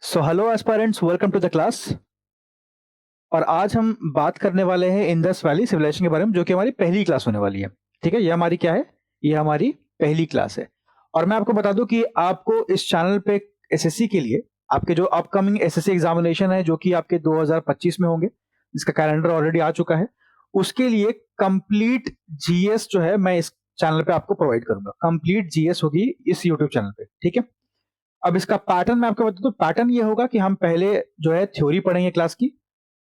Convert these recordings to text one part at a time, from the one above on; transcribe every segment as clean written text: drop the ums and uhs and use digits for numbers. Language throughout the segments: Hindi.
So hello aspirants, welcome to the class. और आज हम बात करने वाले हैं इंडस वैली सिविलाइजेशन के बारे में, जो कि हमारी पहली क्लास होने वाली है। ठीक है, ये हमारी क्या है? ये हमारी पहली क्लास है। और मैं आपको बता दूं कि आपको इस चैनल पे एसएससी के लिए आपके जो अपकमिंग एसएससी एग्जामिनेशन है, जो कि आपके 2025 में होंगे, जिसका कैलेंडर ऑलरेडी आ चुका है, उसके लिए कंप्लीट जीएस जो है मैं इस चैनल पे आपको प्रोवाइड करूंगा। कंप्लीट जीएस होगी इस यूट्यूब चैनल पे। ठीक है, अब इसका पैटर्न मैं आपको बता दूं। पैटर्न ये होगा कि हम पहले जो है थ्योरी पढ़ेंगे क्लास की,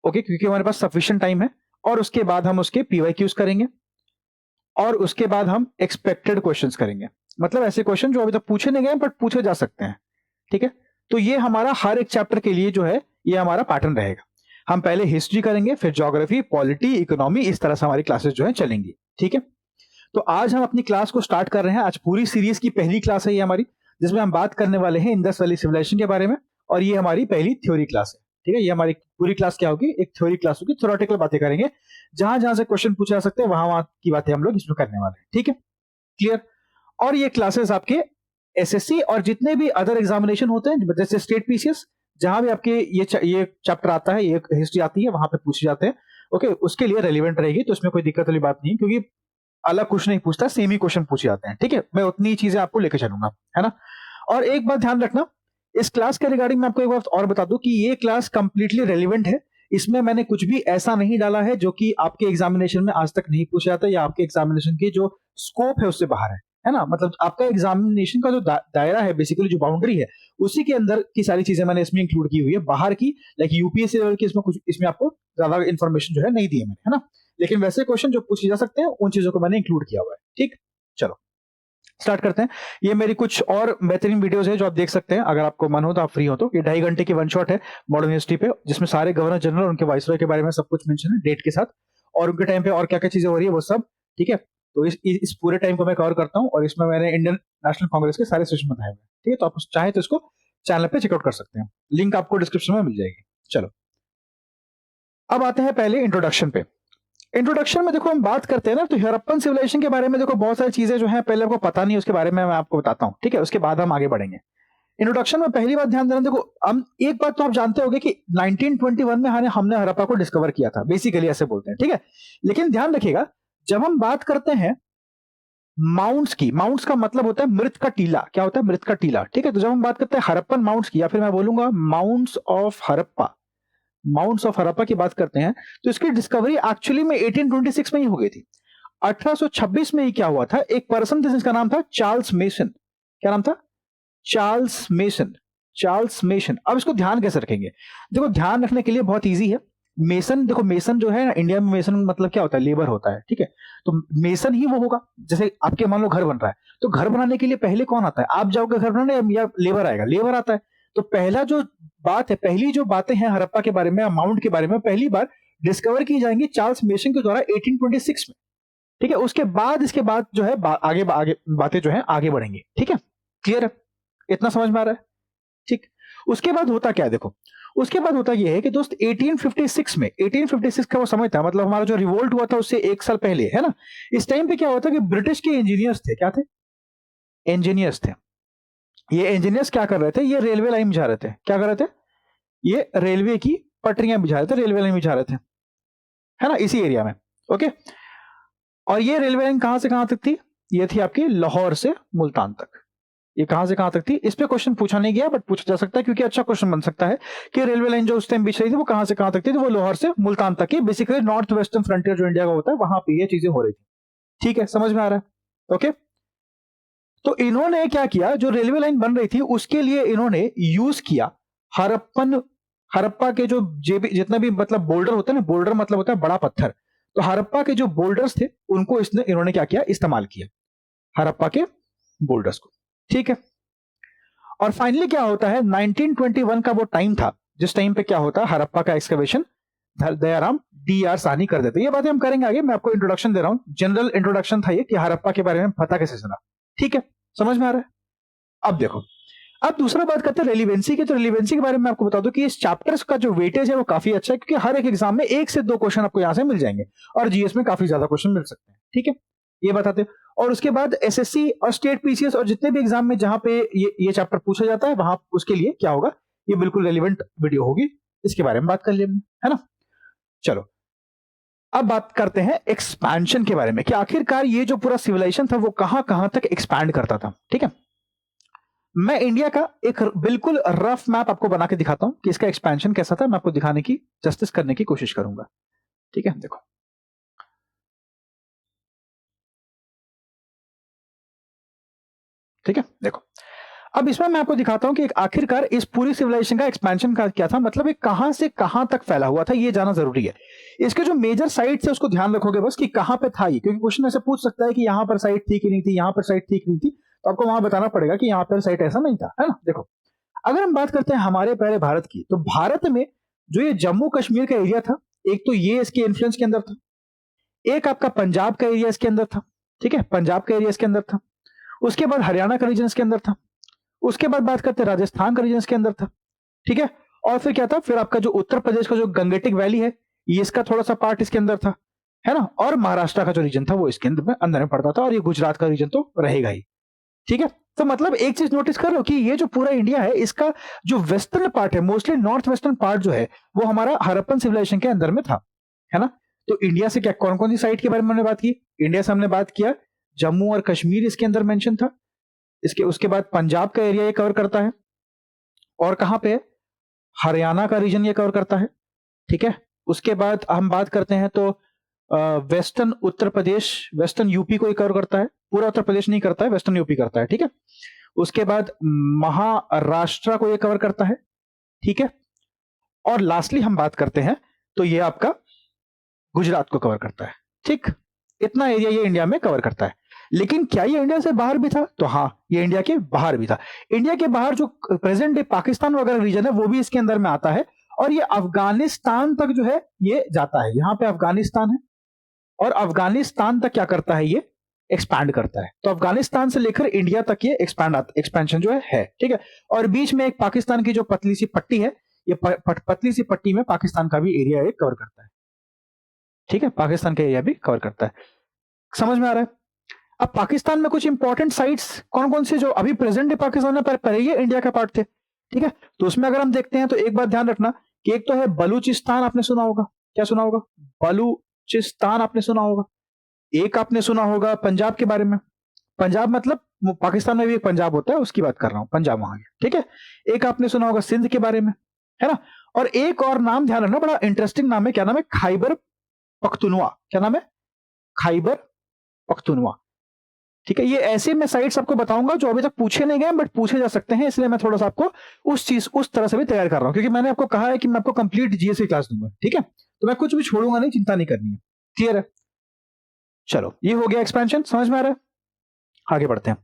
ओके, क्योंकि हमारे पास सफिशिएंट टाइम है। और उसके बाद हम उसके पीवाईक्यूज करेंगे, और उसके बाद हम एक्सपेक्टेड क्वेश्चंस करेंगे। मतलब ऐसे क्वेश्चन जो अभी तक पूछे नहीं गए बट पूछे जा सकते हैं। ठीक है, तो ये हमारा हर एक चैप्टर के लिए जो है ये हमारा पैटर्न रहेगा। हम पहले हिस्ट्री करेंगे, फिर ज्योग्राफी, पॉलिटी, इकोनॉमी, इस तरह से हमारी क्लासेस जो है चलेंगी। ठीक है, तो आज हम अपनी क्लास को स्टार्ट कर रहे हैं। आज पूरी सीरीज की पहली क्लास है ये हमारी, जिसमें हम बात करने वाले हैं इंडस वैली सिविलाइजेशन के बारे में। और ये हमारी पहली थ्योरी क्लास है। ठीक है, ये हमारी पूरी क्लास क्या होगी? एक थ्योरी क्लास होगी। थ्योरेटिकल बातें करेंगे, जहां जहां से क्वेश्चन पूछे जा सकते हैं वहां वहां की बातें हम लोग इसमें करने वाले हैं। ठीक है, क्लियर? और ये क्लासेस आपके एसएससी और जितने भी अदर एग्जामिनेशन होते हैं, जैसे स्टेट पीसीएस, जहां भी आपके ये चैप्टर आता है, ये हिस्ट्री आती है, वहां पे पूछे जाते हैं। ओके, उसके लिए रेलिवेंट रहेगी, तो इसमें कोई दिक्कत वाली बात नहीं है, क्योंकि अलग कुछ नहीं पूछता, सेम ही क्वेश्चन पूछे जाते हैं। ठीक है, मैं उतनी चीजें आपको लेकर चलूंगा, है ना। और एक बात ध्यान रखना, इस क्लास के रिगार्डिंग मैं आपको एक बात और बता दूं कि ये क्लास कंप्लीटली रेलिवेंट है। इसमें मैंने कुछ भी ऐसा नहीं डाला है जो कि आपके एग्जामिनेशन में आज तक नहीं पूछा जाता, या आपके एग्जामिनेशन के जो स्कोप है उससे बाहर है ना। मतलब आपका एग्जामिनेशन का जो दायरा है, बेसिकली जो बाउंड्री है, उसी के अंदर की सारी चीजें मैंने इसमें इंक्लूड की हुई है। बाहर की, लाइक यूपीएससी लेवल की, इसमें कुछ, इसमें आपको ज्यादा इन्फॉर्मेशन जो है नहीं दी है मैंने, है ना। लेकिन वैसे क्वेश्चन जो पूछे जा सकते हैं, उन चीजों को मैंने इंक्लूड किया हुआ है। ठीक, चलो स्टार्ट करते हैं। ये मेरी कुछ और बेहतरीन वीडियोस है जो आप देख सकते हैं, अगर आपको मन हो तो, आप फ्री हो तो। ये 2.5 घंटे की वन शॉट है मॉडर्न हिस्ट्री पे, जिसमें सारे गवर्नर जनरल और उनके वाइसरॉय के बारे में सब कुछ मेंशन है, डेट के साथ, और उनके टाइम पे और क्या क्या चीजें हो रही है वो सब। ठीक है, तो इस पूरे टाइम को मैं कवर करता हूँ, और इसमें मैंने इंडियन नेशनल कांग्रेस के सारे सेशन बताए हुए हैं। ठीक है, तो आप चाहे तो इसको चैनल पे चेकआउट कर सकते हैं, लिंक आपको डिस्क्रिप्शन में मिल जाएगी। चलो, अब आते हैं पहले इंट्रोडक्शन पे। इंट्रोडक्शन में देखो, हम बात करते हैं ना, तो हड़प्पन सिविलाइजेशन के बारे में देखो बहुत सारी चीजें जो हैं पहले आपको पता नहीं, उसके बारे में मैं आपको बताता हूँ। ठीक है, उसके बाद हम आगे बढ़ेंगे। इंट्रोडक्शन में पहली बात ध्यान देना, देखो हम एक बात तो आप जानते होंगे कि 1921 में हमने हड़प्पा को डिस्कवर किया था, बेसिकली ऐसे बोलते हैं। ठीक है, लेकिन ध्यान रखिएगा, जब हम बात करते हैं माउंट्स की, माउंट्स का मतलब होता है मृत का टीला। क्या होता है? मृत का टीला। ठीक है, तो जब हम बात करते हैं हड़प्पन माउंट्स की, या फिर मैं बोलूंगा mounds of Harappa, mounds of Harappa की बात करते हैं, तो इसकी डिस्कवरी एक्चुअली में 1826 में ही हो गई थी। 1826 में ही क्या हुआ था, एक पर्सन थे जिसका नाम था चार्ल्स मेसन। क्या नाम था? Charles mason. Charles mason. अब इसको ध्यान कैसे रखेंगे? देखो, ध्यान रखने के लिए बहुत इजी है। मेसन, देखो मेसन जो है ना, इंडिया में मेसन मतलब क्या होता है? लेबर होता है। ठीक है, तो मेसन ही वो होगा। जैसे आपके मान लो घर बन रहा है, तो घर बनाने के लिए पहले कौन आता है? आप जाओगे घर बनाने, या लेबर आएगा? लेबर आता है। तो पहला जो बात है, पहली जो बातें हैं हड़प्पा के बारे में, माउंट के बारे में, पहली बार डिस्कवर की जाएंगी चार्ल्स मेसन के द्वारा 1826 में। ठीक है, उसके बाद इसके बाद जो है आगे आगे बातें जो है आगे बढ़ेंगी। ठीक है, क्लियर है? इतना समझ में आ रहा है? ठीक। उसके बाद होता क्या है, देखो उसके बाद होता यह है कि दोस्त 1856 में, 1856 का वो समय था, मतलब हमारा जो रिवोल्ट हुआ था उससे एक साल पहले, है ना। इस टाइम पे क्या हुआ था कि ब्रिटिश के इंजीनियर्स थे। क्या थे? इंजीनियर्स थे। ये इंजीनियर्स क्या कर रहे थे? ये रेलवे लाइन बिछा रहे थे। क्या कर रहे थे? ये रेलवे की पटरियां बिछा रहे थे, रेलवे लाइन बिछा रहे थे, है ना, इसी एरिया में। ओके, और ये रेलवे लाइन कहां से कहां तक थी? ये थी आपकी लाहौर से मुल्तान तक। ये कहां से कहां तक थी? इस पे क्वेश्चन पूछा नहीं गया, बट पूछा जा सकता है, क्योंकि अच्छा क्वेश्चन बन सकता है कि रेलवे लाइन जो उस टाइम बिछ रही थी वो कहां से कहां तक थी? तो वो लाहौर से मुल्तान तक की, बेसिकली नॉर्थ वेस्टर्न फ्रंटियर जो इंडिया का होता है, वहां पे ये चीजें हो रही थी। ठीक है, समझ में आ रहा है? ओके, तो इन्होंने क्या किया, जो रेलवे लाइन बन रही थी उसके लिए इन्होंने यूज किया हड़प्पन, हड़प्पा के जो जितना भी मतलब बोल्डर होता है ना, बोल्डर मतलब होता है बड़ा पत्थर, तो हड़प्पा के जो बोल्डर्स थे उनको इन्होंने क्या किया? इस्तेमाल किया, हड़प्पा के बोल्डर्स को। ठीक है, और फाइनली क्या होता है, 1921 का वो टाइम था जिस टाइम पे क्या होता है, हड़प्पा का excavation Dayaram D R Sahni कर देते। ये बातें हम करेंगे आगे, मैं आपको इंट्रोडक्शन दे रहा हूं, जनरल इंट्रोडक्शन था ये कि हड़प्पा के बारे में पता कैसे चला। ठीक है, समझ में आ रहा है? अब देखो, अब दूसरा बात करते हैं रेलिवेंसी की। तो रेलिवेंसी के बारे में आपको बता दूं कि इस चैप्टर्स का जो वेटेज है वो काफी अच्छा है, क्योंकि हर एक एग्जाम में 1 से 2 क्वेश्चन आपको यहां से मिल जाएंगे, और जीएस में काफी ज्यादा क्वेश्चन मिल सकते हैं। ठीक है, ये बताते हैं। और उसके बाद एसएससी और स्टेट पीसीएस और जितने भी एग्जाम में जहां पे ये चैप्टर पूछा जाता है, वहां उसके लिए क्या होगा, ये बिल्कुल रेलिवेंट वीडियो होगी, इसके बारे में बात कर लिया हमने, है ना। चलो अब बात करते हैं एक्सपेंशन के बारे में कि आखिरकार ये जो पूरा सिविलाइजेशन था वो कहां कहां तक एक्सपैंड करता था। ठीक है, मैं इंडिया का एक बिल्कुल रफ मैप आपको बना के दिखाता हूं कि इसका एक्सपेंशन कैसा था, मैं आपको दिखाने की जस्टिस करने की कोशिश करूंगा। ठीक है, देखो ठीक है, देखो अब इसमें मैं आपको दिखाता हूं कि आखिरकार इस पूरी सिविलाइजेशन का एक्सपेंशन का क्या था, मतलब ये कहां से कहां तक फैला हुआ था, ये जाना जरूरी है। इसके जो मेजर साइट्स है उसको ध्यान रखोगे बस कि कहां पे था ये, क्योंकि क्वेश्चन ऐसे पूछ सकता है कि यहां पर साइट थी कि नहीं थी, यहां पर साइट थी कि नहीं थी, तो आपको वहां बताना पड़ेगा कि यहां पर साइट ऐसा नहीं था, है ना। देखो अगर हम बात करते हैं हमारे पहले भारत की, तो भारत में जो ये जम्मू कश्मीर का एरिया था, एक तो ये इसके इन्फ्लुएंस के अंदर था, एक आपका पंजाब का एरिया इसके अंदर था। ठीक है, पंजाब का एरिया इसके अंदर था, उसके बाद हरियाणा का रीजन इसके अंदर था, उसके बाद बात करते हैं राजस्थान का रीजन इसके अंदर था। ठीक है, और फिर क्या था, फिर आपका जो उत्तर प्रदेश का जो गंगेटिक वैली है, ये इसका थोड़ा सा पार्ट इसके अंदर था, है ना, और महाराष्ट्र का जो रीजन था वो इसके अंदर में पड़ता था, और ये गुजरात का रीजन तो रहेगा ही। ठीक है, तो मतलब एक चीज नोटिस कर लो कि ये जो पूरा इंडिया है, इसका जो वेस्टर्न पार्ट है, मोस्टली नॉर्थ वेस्टर्न पार्ट जो है, वो हमारा हड़प्पन सिविलाइजेशन के अंदर में था, है ना। तो इंडिया से क्या कौन कौन सी साइट के बारे में हमने बात की, इंडिया से हमने बात किया जम्मू और कश्मीर इसके अंदर मेंशन था, इसके उसके बाद पंजाब का एरिया ये कवर करता है, और कहां पे है, हरियाणा का रीजन ये कवर करता है। ठीक है, उसके बाद हम बात करते हैं तो western Uttar Pradesh, western UP को ये कवर करता है, पूरा उत्तर प्रदेश नहीं करता है, वेस्टर्न यूपी करता है। ठीक है, उसके बाद महाराष्ट्र को ये कवर करता है। ठीक है, और लास्टली हम बात करते हैं तो ये आपका गुजरात को कवर करता है। ठीक, इतना एरिया ये इंडिया में कवर करता है। लेकिन क्या ये इंडिया से बाहर भी था, तो हाँ ये इंडिया के बाहर भी था। इंडिया के बाहर जो प्रेजेंट डे पाकिस्तान वगैरह रीजन है वो भी इसके अंदर में आता है, और ये अफगानिस्तान तक जो है ये जाता है, यहां पे अफगानिस्तान है, और अफगानिस्तान तक क्या करता है, ये एक्सपैंड करता है। तो अफगानिस्तान से लेकर इंडिया तक ये एक्सपेंशन जो है। ठीक है, और बीच में एक पाकिस्तान की जो पतली सी पट्टी है, ये पतली सी पट्टी में पाकिस्तान का भी एरिया कवर करता है। ठीक है, पाकिस्तान का एरिया भी कवर करता है। समझ में आ रहा है। अब पाकिस्तान में कुछ इंपॉर्टेंट साइट्स कौन कौन से जो अभी प्रेजेंट डे पाकिस्तान में पहले ये इंडिया का पार्ट थे। ठीक है, तो उसमें अगर हम देखते हैं तो एक बात ध्यान रखना कि एक तो है बलूचिस्तान, आपने सुना होगा, क्या सुना होगा, बलूचिस्तान आपने सुना होगा। एक आपने सुना होगा पंजाब के बारे में, पंजाब मतलब पाकिस्तान में भी एक पंजाब होता है, उसकी बात कर रहा हूं, पंजाब वहां गया। ठीक है, एक आपने सुना होगा सिंध के बारे में, है ना, और एक और नाम ध्यान रखना, बड़ा इंटरेस्टिंग नाम है, क्या नाम है, खैबर पख्तूनवा। क्या नाम है, खैबर पख्तूनवा। ठीक है, ये ऐसे मैं साइट्स आपको बताऊंगा जो अभी तक पूछे नहीं गए बट पूछे जा सकते हैं, इसलिए मैं थोड़ा सा आपको उस तरह से भी तैयार कर रहा हूं, क्योंकि मैंने आपको कहा है कि मैं आपको कंप्लीट जीएस की क्लास दूंगा। ठीक है, तो मैं कुछ भी छोड़ूंगा नहीं, चिंता नहीं करनी है। क्लियर है। चलो ये हो गया एक्सपेंशन, समझ में आ रहा है। आगे बढ़ते हैं।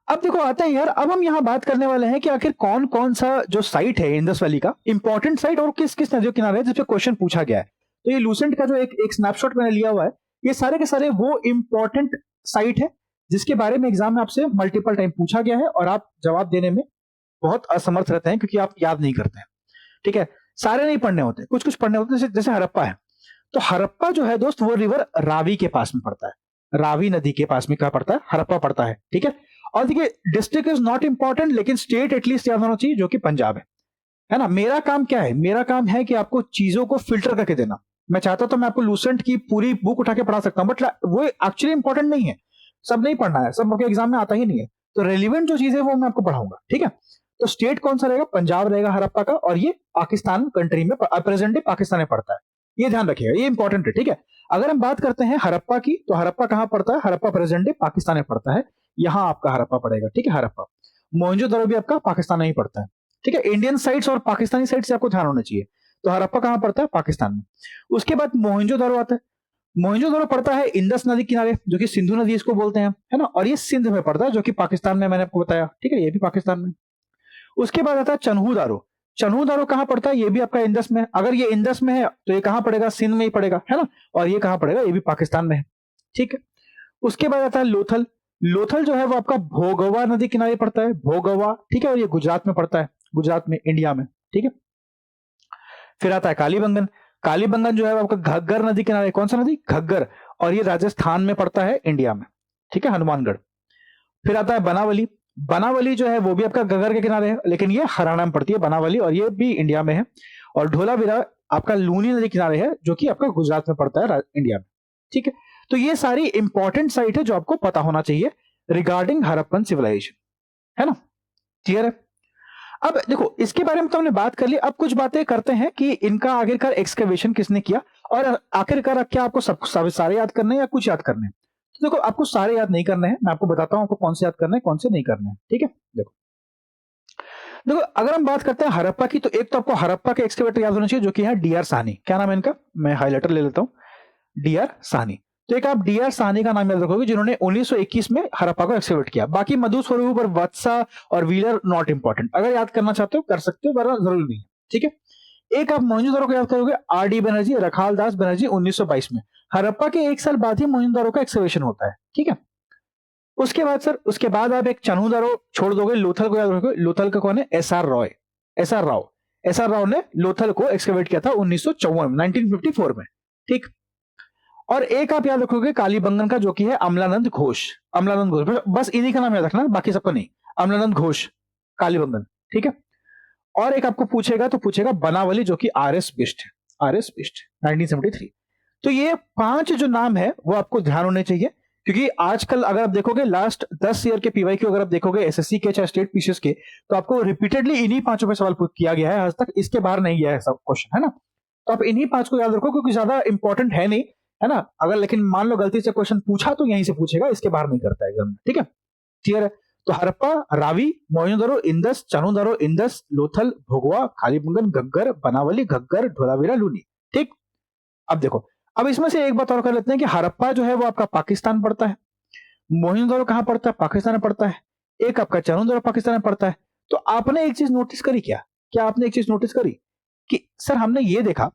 अब देखो आता है यार, अब हम यहाँ बात करने वाले हैं कि आखिर कौन कौन सा जो साइट है इंडस वैली का इंपॉर्टेंट साइट, और किस किस नदियों किनारे है जिसपे क्वेश्चन पूछा गया है। तो ये लूसेंट का जो एक स्नैपशॉट मैंने लिया हुआ है, ये सारे के सारे वो इंपॉर्टेंट साइट है जिसके बारे में एग्जाम में आपसे मल्टीपल टाइम पूछा गया है, और आप जवाब देने में बहुत असमर्थ रहते हैं क्योंकि आप याद नहीं करते हैं। ठीक है, सारे नहीं पढ़ने होते, कुछ कुछ पढ़ने होते हैं, जैसे हड़प्पा है, तो हड़प्पा जो है दोस्त वो रिवर रावी के पास में पड़ता है, रावी नदी के पास में क्या पड़ता है, हड़प्पा पड़ता है। ठीक है, और देखिए डिस्ट्रिक्ट इज नॉट इंपॉर्टेंट, लेकिन स्टेट एटलीस्ट याद होना चाहिए, जो कि पंजाब है ना। मेरा काम क्या है, मेरा काम है कि आपको चीजों को फिल्टर करके देना। मैं चाहता तो मैं आपको लूसेंट की पूरी बुक उठा के पढ़ा सकता हूं, बट वो एक्चुअली इंपॉर्टेंट नहीं है, सब नहीं पढ़ना है, सब आपके एग्जाम में आता ही नहीं है। तो रेलिवेंट जो चीज है वो मैं आपको पढ़ाऊंगा। ठीक है, तो स्टेट कौन सा रहेगा, पंजाब रहेगा हड़प्पा का, और ये पाकिस्तान कंट्री में प्रेजेंट डे पाकिस्तान में पड़ता है, ये ध्यान रखिएगा, ये इंपॉर्टेंट है। ठीक है, अगर हम बात करते हैं हड़प्पा की, तो हड़प्पा कहां पड़ता है, हड़प्पा प्रेजेंट डे पाकिस्तान में पड़ता है, यहां आपका हड़प्पा पड़ेगा। ठीक है, हड़प्पा। मोहनजोदड़ो भी आपका पाकिस्तान में ही पड़ता है। ठीक है, इंडियन साइट्स और पाकिस्तानी साइट्स से आपको ध्यान होना चाहिए। तो हड़प्पा कहां पड़ता है, पाकिस्तान में। उसके बाद मोहनजोदड़ो आता है, मोहनजोदड़ो पड़ता है इंडस नदी किनारे, जो कि सिंधु नदी इसको बोलते हैं, है ना, और ये सिंध में पड़ता है, जो कि पाकिस्तान में, मैंने आपको बताया। ठीक है, ये भी पाकिस्तान में। उसके बाद आता है चन्हू-दारो, चन्हू-दारो कहां पड़ता है, ये भी आपका इंडस में। अगर ये इंडस में है तो ये कहां पड़ेगा, सिंध में ही पड़ेगा, है ना, और ये कहां पड़ेगा, ये भी पाकिस्तान में है। ठीक है, उसके बाद आता है लोथल, लोथल जो है वो आपका भोगवा नदी किनारे पड़ता है, भोगवा। ठीक है, और ये गुजरात में पड़ता है, गुजरात में, इंडिया में। ठीक है, फिर आता है कालीबंगन, कालीबंगन जो है आपका घग्गर नदी किनारे, कौन सा नदी, घग्गर, और ये राजस्थान में पड़ता है, इंडिया में। ठीक है, हनुमानगढ़। फिर आता है बनावली, बनावली जो है वो भी आपका गगर के किनारे है, लेकिन ये हरियाणा में पड़ती है बनावली, और ये भी इंडिया में है। और धोलावीरा आपका लूनी नदी किनारे है, जो कि आपका गुजरात में पड़ता है, इंडिया में। ठीक है, तो ये सारी इंपॉर्टेंट साइट है जो आपको पता होना चाहिए रिगार्डिंग हड़प्पन सिविलाइजेशन, है ना? क्लियर है? अब देखो, इसके बारे में तो हमने बात कर ली। अब कुछ बातें करते हैं कि इनका आखिरकार एक्सकवेशन किसने किया, और आखिरकार क्या आपको सब सारे याद करने हैं या कुछ याद करने हैं? तो देखो, आपको सारे याद नहीं करने हैं, मैं आपको बताता हूं आपको कौन से याद करने हैं, कौन से नहीं करने हैं। ठीक है, देखो देखो, अगर हम बात करते हैं हड़प्पा की, तो एक तो आपको हड़प्पा के एक्सकेवेटर याद होना चाहिए, जो कि है डीआर साहनी। क्या नाम है इनका? मैं हाईलाइटर ले लेता हूं, डीआर साहनी। तो एक आप डीआर साहनी का नाम याद रखोगे, जिन्होंने 1921 में हड़प्पा को एक्सकेवेट किया। बाकी मधुस्वरूप और वत्सा और व्हीलर नॉट इंपॉर्टेंट, अगर याद करना चाहते हो कर सकते हो, वरना जरूरी नहीं है। ठीक है, एक आप मोहनजोदड़ो को याद करोगे, आर डी बनर्जी, रखाल दास बनर्जी, 1922 में। हड़प्पा के एक साल बाद ही मोहनजोदड़ो का एक्सकेवेशन होता है। ठीक है, उसके बाद सर, उसके बाद आप एक चन्हूदारो छोड़ दोगे, लोथल को याद रखोगे। लोथल का कौन है? SR Roy, SR Rao. SR Rao ने लोथल को एक्सकेवेट किया था 1954 में, 1954 में। ठीक, और एक आप याद रखोगे कालीबंगन का, जो कि है अमलानंद घोष। अमलानंद घोष, बस इन्हीं का नाम याद रखना, बाकी सबका नहीं। अमलानंद घोष, कालीबंगन। ठीक है, और एक आपको पूछेगा तो पूछेगा बनावली, जो कि आर एस बिष्ट है, आर एस बिष्ट 1973। तो ये 5 जो नाम है वो आपको ध्यान होने चाहिए, क्योंकि आजकल अगर आप देखोगे लास्ट 10 ईयर के पीवाई क्यू अगर आप देखोगे एसएससी के चाहे स्टेट पीसीएस के, तो आपको रिपीटेडली इन्हीं 5 पे सवाल किया गया है आज तक, इसके बाहर नहीं गया है सब क्वेश्चन, है ना? तो आप इन्हीं 5 को याद रखो, क्योंकि ज्यादा इंपॉर्टेंट है नहीं, है ना? अगर लेकिन मान लो गलती से क्वेश्चन पूछा तो यहीं से पूछेगा, इसके बाहर नहीं करता एग्जाम में। ठीक है, क्लियर है? तो हड़प्पा, रावी, मोहनजोदड़ो, इंदस, चानुदारो, इंदस, लोथल, भोगवा, कालीबंगन, घग्गर, बनावली, घग्गर, धोलावीरा, लूनी। ठीक, अब देखो, अब इसमें से एक बात और कर लेते हैं कि हड़प्पा जो है वो आपका पाकिस्तान पड़ता है, मोहनजोदड़ो कहां पड़ता है? पाकिस्तान में पड़ता है। एक आपका चानुदारो पाकिस्तान में पड़ता है। तो आपने एक चीज नोटिस करी क्या? क्या आपने एक चीज नोटिस करी कि सर हमने ये देखा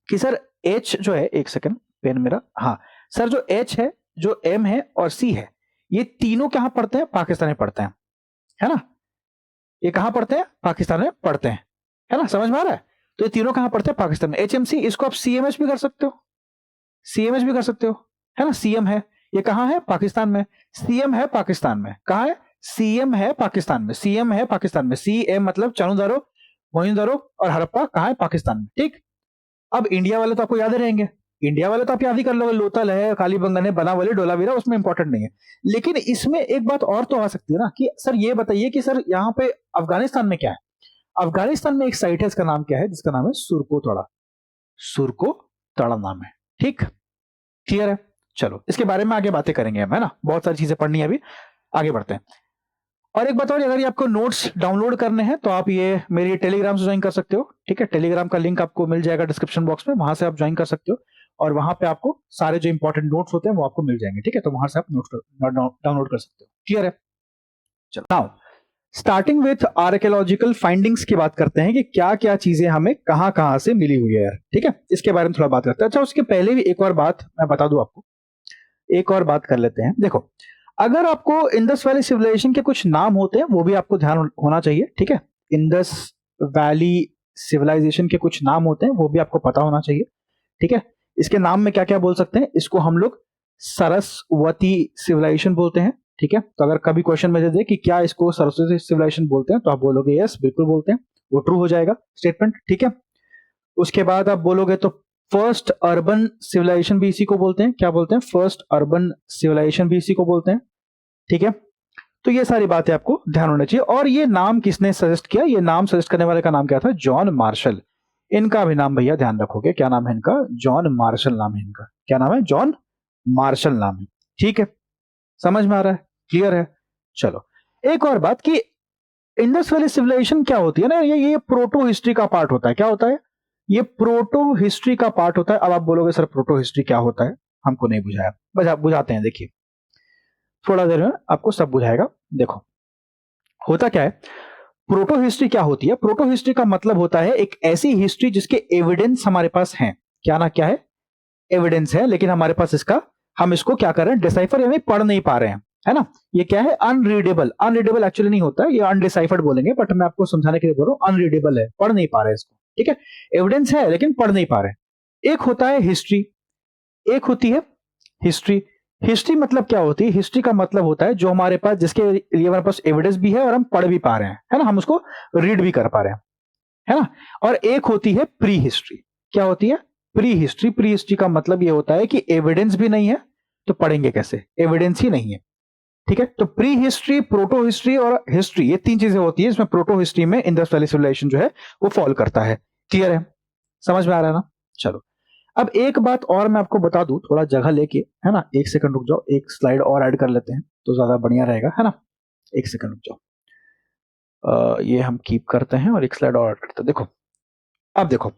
कि सर एच जो है, एक सेकंड पेन मेरा, हाँ सर, जो एच है, जो एम है और सी है, ये तीनों कहां पढ़ते हैं? पाकिस्तान में पढ़ते हैं, है ना? ये कहां पढ़ते हैं? पाकिस्तान में पढ़ते हैं, है ना? समझ में आ रहा है? तो ये तीनों कहां पढ़ते हैं? पाकिस्तान में। एचएमसी, इसको आप सीएमएच भी कर सकते हो, सीएमएच भी कर सकते हो, है ना? सीएम है, ये कहां है? पाकिस्तान में। सीएम है पाकिस्तान में, कहां है? सीएम है पाकिस्तान में, सीएम है पाकिस्तान में। सीएम मतलब चानुदारो, मोहिंदरो और हड़प्पा कहां है? पाकिस्तान में। ठीक, अब इंडिया वाले तो आपको याद ही रहेंगे, इंडिया वाले तो आप याद ही कर लोगे, लोथल है, कालीबंगन है, बनावली, डोलावीरा, उसमें इंपॉर्टेंट नहीं है। लेकिन इसमें एक बात और तो आ सकती है ना, कि सर ये बताइए कि सर यहाँ पे अफगानिस्तान में क्या है? अफगानिस्तान में एक साइट है, इसका नाम क्या है? जिसका नाम है सुरको तड़ा, सुरको तड़ा नाम है। ठीक, क्लियर है? चलो, इसके बारे में आगे बातें करेंगे हम, है ना? बहुत सारी चीजें पढ़नी है अभी, आगे बढ़ते हैं। और एक बात और, अगर ये आपको नोट्स डाउनलोड करने हैं तो आप ये मेरी टेलीग्राम से ज्वाइन कर सकते हो। ठीक है, टेलीग्राम का लिंक आपको मिल जाएगा डिस्क्रिप्शन बॉक्स में, वहां से आप ज्वाइन कर सकते हो, और वहां पे आपको सारे जो इंपॉर्टेंट नोट्स होते हैं वो आपको मिल जाएंगे। ठीक है, तो वहां से आप नोट्स डाउनलोड कर सकते हो। क्लियर है? चलो, now starting with archaeological findings की बात करते हैं कि क्या क्या चीजें हमें कहां कहां से मिली हुई है यार। ठीक है, इसके बारे में थोड़ा बात करते हैं। अच्छा, उसके पहले भी एक और बात मैं बता दूं आपको, एक और बात कर लेते हैं। देखो, अगर आपको इंडस वैली सिविलाइजेशन के कुछ नाम होते हैं वो भी आपको ध्यान होना चाहिए। ठीक है, इंडस वैली सिविलाइजेशन के कुछ नाम होते हैं वो भी आपको पता होना चाहिए। ठीक है, इसके नाम में क्या क्या बोल सकते हैं? इसको हम लोग सरस्वती सिविलाइजेशन बोलते हैं। ठीक है, तो अगर कभी क्वेश्चन में दे कि क्या इसको सरस्वती सिविलाइजेशन बोलते हैं, तो आप बोलोगे यस, बिल्कुल बोलते हैं, वो ट्रू हो जाएगा स्टेटमेंट। ठीक है, उसके बाद आप बोलोगे तो फर्स्ट अर्बन सिविलाइजेशन भी इसी को बोलते हैं। क्या बोलते हैं? फर्स्ट अर्बन सिविलाइजेशन भी इसी को बोलते हैं। ठीक है, तो ये सारी बातें आपको ध्यान होना चाहिए। और ये नाम किसने सजेस्ट किया? ये नाम सजेस्ट करने वाले का नाम क्या था? John Marshall. इनका भी नाम भैया ध्यान रखोगे, क्या नाम है इनका? जॉन मार्शल नाम है इनका। क्या नाम है? जॉन मार्शल नाम है। ठीक है, समझ में आ रहा है? क्लियर है? चलो, एक और बात कि इंडस वैली सिविलाइजेशन क्या होती है ना, ये प्रोटो हिस्ट्री का पार्ट होता है। क्या होता है? ये प्रोटो हिस्ट्री का पार्ट होता है। अब आप बोलोगे सर प्रोटो हिस्ट्री क्या होता है? हमको नहीं बुझाया, बुझाते हैं। देखिए, थोड़ा देर में आपको सब बुझाएगा। देखो, होता क्या है, प्रोटो हिस्ट्री क्या होती है? प्रोटो हिस्ट्री का मतलब होता है एक ऐसी हिस्ट्री जिसके एविडेंस हमारे पास हैं। क्या ना क्या है? एविडेंस है, लेकिन हमारे पास इसका, हम इसको क्या कर रहे हैं? डिसाइफर यानी पढ़ नहीं पा रहे हैं, है ना? ये क्या है? अनरीडेबल। अनरीडेबल एक्चुअली नहीं होता है, ये अनडिसाइफर्ड बोलेंगे, बट मैं आपको समझाने के लिए बोल रहा हूं, अनरीडेबल है, पढ़ नहीं पा रहे इसको। ठीक है, एविडेंस है लेकिन पढ़ नहीं पा रहे। एक होता है हिस्ट्री, एक होती है हिस्ट्री। हिस्ट्री मतलब क्या होती है? हिस्ट्री का मतलब होता है जो हमारे पास, जिसके लिए हमारे पास एविडेंस भी है और हम पढ़ भी पा रहे हैं, है ना, हम उसको रीड भी कर पा रहे हैं, है ना। और एक होती है प्री हिस्ट्री। क्या होती है? Pre history. प्री हिस्ट्री का मतलब ये होता है कि एविडेंस भी नहीं है तो पढ़ेंगे कैसे, एविडेंस ही नहीं है, ठीक है। तो प्री हिस्ट्री, प्रोटो हिस्ट्री और हिस्ट्री, ये तीन चीजें होती है। इसमें प्रोटो हिस्ट्री में इंडस वैली सिविलाइजेशन जो है वो फॉल करता है। क्लियर है? समझ में आ रहा है ना? चलो, अब एक बात और मैं आपको बता दूं, थोड़ा जगह लेके, है ना, एक सेकंड रुक जाओ, एक स्लाइड और ऐड कर लेते हैं तो ज्यादा बढ़िया रहेगा, है ना। एक सेकंड रुक जाओ, ये हम कीप करते हैं और एक स्लाइड और ऐड करते हैं। देखो, अब देखो,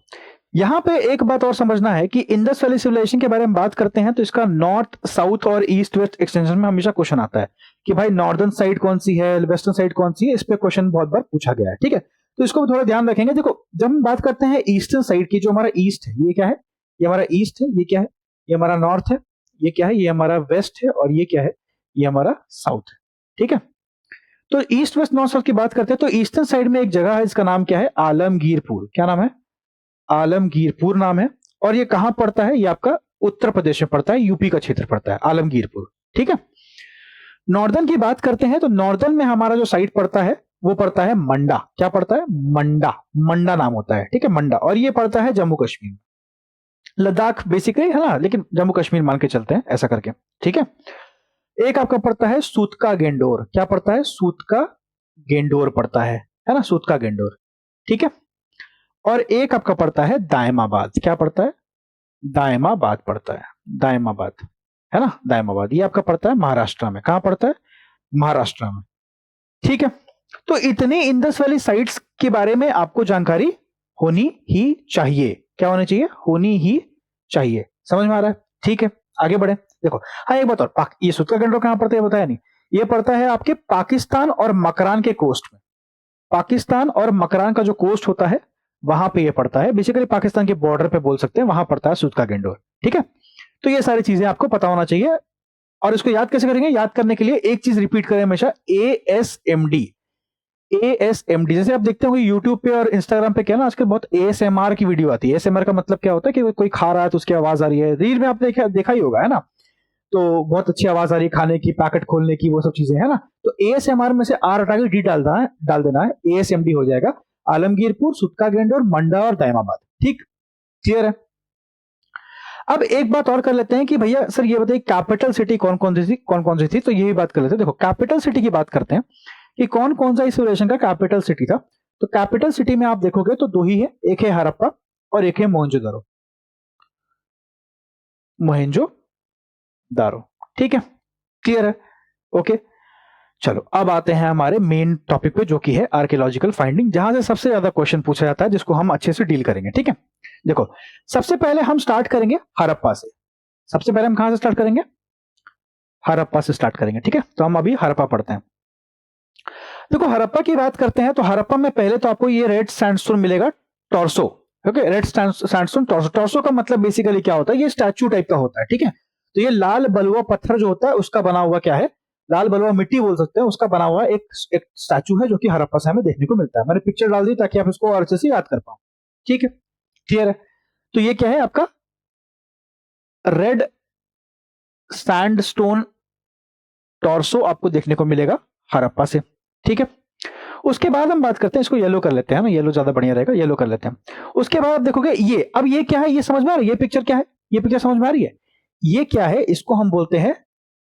यहां पे एक बात और समझना है कि इंडस वैली सिविलाइजेशन के बारे में बात करते हैं तो इसका नॉर्थ साउथ और ईस्ट वेस्ट एक्सटेंशन में हमेशा क्वेश्चन आता है कि भाई नॉर्दर्न साइड कौन सी है, वेस्टर्न साइड कौन सी है। इस पे क्वेश्चन बहुत बार पूछा गया है, ठीक है। तो इसको भी थोड़ा ध्यान रखेंगे। देखो, जब हम बात करते हैं ईस्टर्न साइड की, जो हमारा ईस्ट है ये क्या है? ये हमारा ईस्ट है। ये क्या है? ये हमारा नॉर्थ है। ये क्या है? ये हमारा वेस्ट है। और ये क्या है? ये हमारा साउथ है, ठीक है। तो ईस्ट वेस्ट नॉर्थ साउथ की बात करते हैं तो ईस्टर्न साइड में एक जगह है, इसका नाम क्या है? आलमगीरपुर। क्या नाम है? आलमगीरपुर नाम है। और ये कहां पड़ता है? ये आपका उत्तर प्रदेश में पड़ता है, यूपी का क्षेत्र पड़ता है आलमगीरपुर, ठीक है। नॉर्दर्न की बात करते हैं तो नॉर्दर्न में हमारा जो साइड पड़ता है वो पड़ता है मंडा। क्या पड़ता है? मंडा। मंडा नाम होता है, ठीक है, मंडा। और ये पड़ता है जम्मू कश्मीर, लद्दाख बेसिकली, है ना, लेकिन जम्मू कश्मीर मान के चलते हैं ऐसा करके, ठीक है। एक आपका पड़ता है सूतका गेंडोर। क्या पड़ता है? सूतका गेंडोर पड़ता है ना, सूतका गेंडोर, ठीक है। और एक आपका पड़ता है दायमाबाद। क्या पड़ता है? दायमाबाद पड़ता है, दायमाबाद, है ना, दायमाबाद। ये आपका पड़ता है महाराष्ट्र में। कहां पड़ता है? महाराष्ट्र में, ठीक है। तो इतने इंडस वैली साइट्स के बारे में आपको जानकारी होनी ही चाहिए। क्या होनी चाहिए? होनी ही चाहिए। समझ में आ रहा है? ठीक है, आगे बढ़े। देखो, हाँ, एक बात और, ये सूतका गेंडोर कहां पड़ता है बताया नहीं। ये पड़ता है आपके पाकिस्तान और मकरान के कोस्ट में। पाकिस्तान और मकरान का जो कोस्ट होता है वहां पे ये पड़ता है, बेसिकली पाकिस्तान के बॉर्डर पे बोल सकते हैं, वहां पड़ता है सूतका गेंडोर, ठीक है। तो ये सारी चीजें आपको पता होना चाहिए। और इसको याद कैसे करेंगे? याद करने के लिए एक चीज रिपीट करें हमेशा, ASMD। ASMD, जैसे आप देखते होंगे यूट्यूब पे और इंस्टाग्राम पे, क्या ना आजकल बहुत ASMR की वीडियो आती है। ASMR का मतलब क्या होता है कि कोई खा रहा है तो उसकी आवाज आ रही है। रील में आपने देखा ही होगा, है ना। तो बहुत अच्छी आवाज आ रही है खाने की, पैकेट खोलने की, वो सब चीजें, है ना। तो ASMR में से आर हटा के डी डाल देना है, ASMD हो जाएगा। आलमगीरपुर, सूतका गेंडोर, मंडा और दायमाबाद, ठीक, क्लियर है। अब एक बात और कर लेते हैं कि भैया सर ये बताइए कैपिटल सिटी कौन कौन सी थी। तो ये भी बात कर लेते हैं। देखो, कैपिटल सिटी की बात करते हैं कि कौन कौन सा इस रिलेशन का कैपिटल सिटी था। तो कैपिटल सिटी में आप देखोगे तो दो ही है, एक है हड़प्पा और एक है मोहनजोदारो। मोहनजोदारो, ठीक है, क्लियर है, ओके। चलो, अब आते हैं हमारे मेन टॉपिक पे, जो कि है आर्कियोलॉजिकल फाइंडिंग, जहां से सबसे ज्यादा क्वेश्चन पूछा जाता है, जिसको हम अच्छे से डील करेंगे, ठीक है। देखो, सबसे पहले हम स्टार्ट करेंगे हड़प्पा से। सबसे पहले हम कहां से स्टार्ट करेंगे? हड़प्पा से स्टार्ट करेंगे, ठीक है। तो हम अभी हड़प्पा पढ़ते हैं। देखो, हड़प्पा की बात करते हैं तो हड़प्पा में पहले तो आपको ये रेड सैंडस्टोन मिलेगा, torso, okay. Red sandstone torso. Torso का मतलब बेसिकली क्या होता है? ये स्टैचू टाइप का होता है, ठीक है। तो ये लाल बलुआ पत्थर जो होता है उसका बना हुआ क्या है? लाल बलुआ मिट्टी बोल सकते हैं, उसका बना हुआ एक स्टैचू है, जो कि हड़प्पा से हमें देखने को मिलता है। मैंने पिक्चर डाल दी ताकि आप इसको और अच्छे से याद कर पाओ, ठीक है, क्लियर है। तो ये क्या है आपका? रेड सैंडस्टोन टॉर्सो आपको देखने को मिलेगा हड़प्पा से, ठीक है। उसके बाद हम बात करते हैं, इसको येलो कर लेते हैं ना, येलो ज्यादा बढ़िया रहेगा, येलो कर लेते हैं। उसके बाद आप देखोगे ये, अब ये क्या है? ये समझ में आ रहा है? ये पिक्चर क्या है? ये पिक्चर समझ में आ रही है? ये क्या है? इसको हम बोलते हैं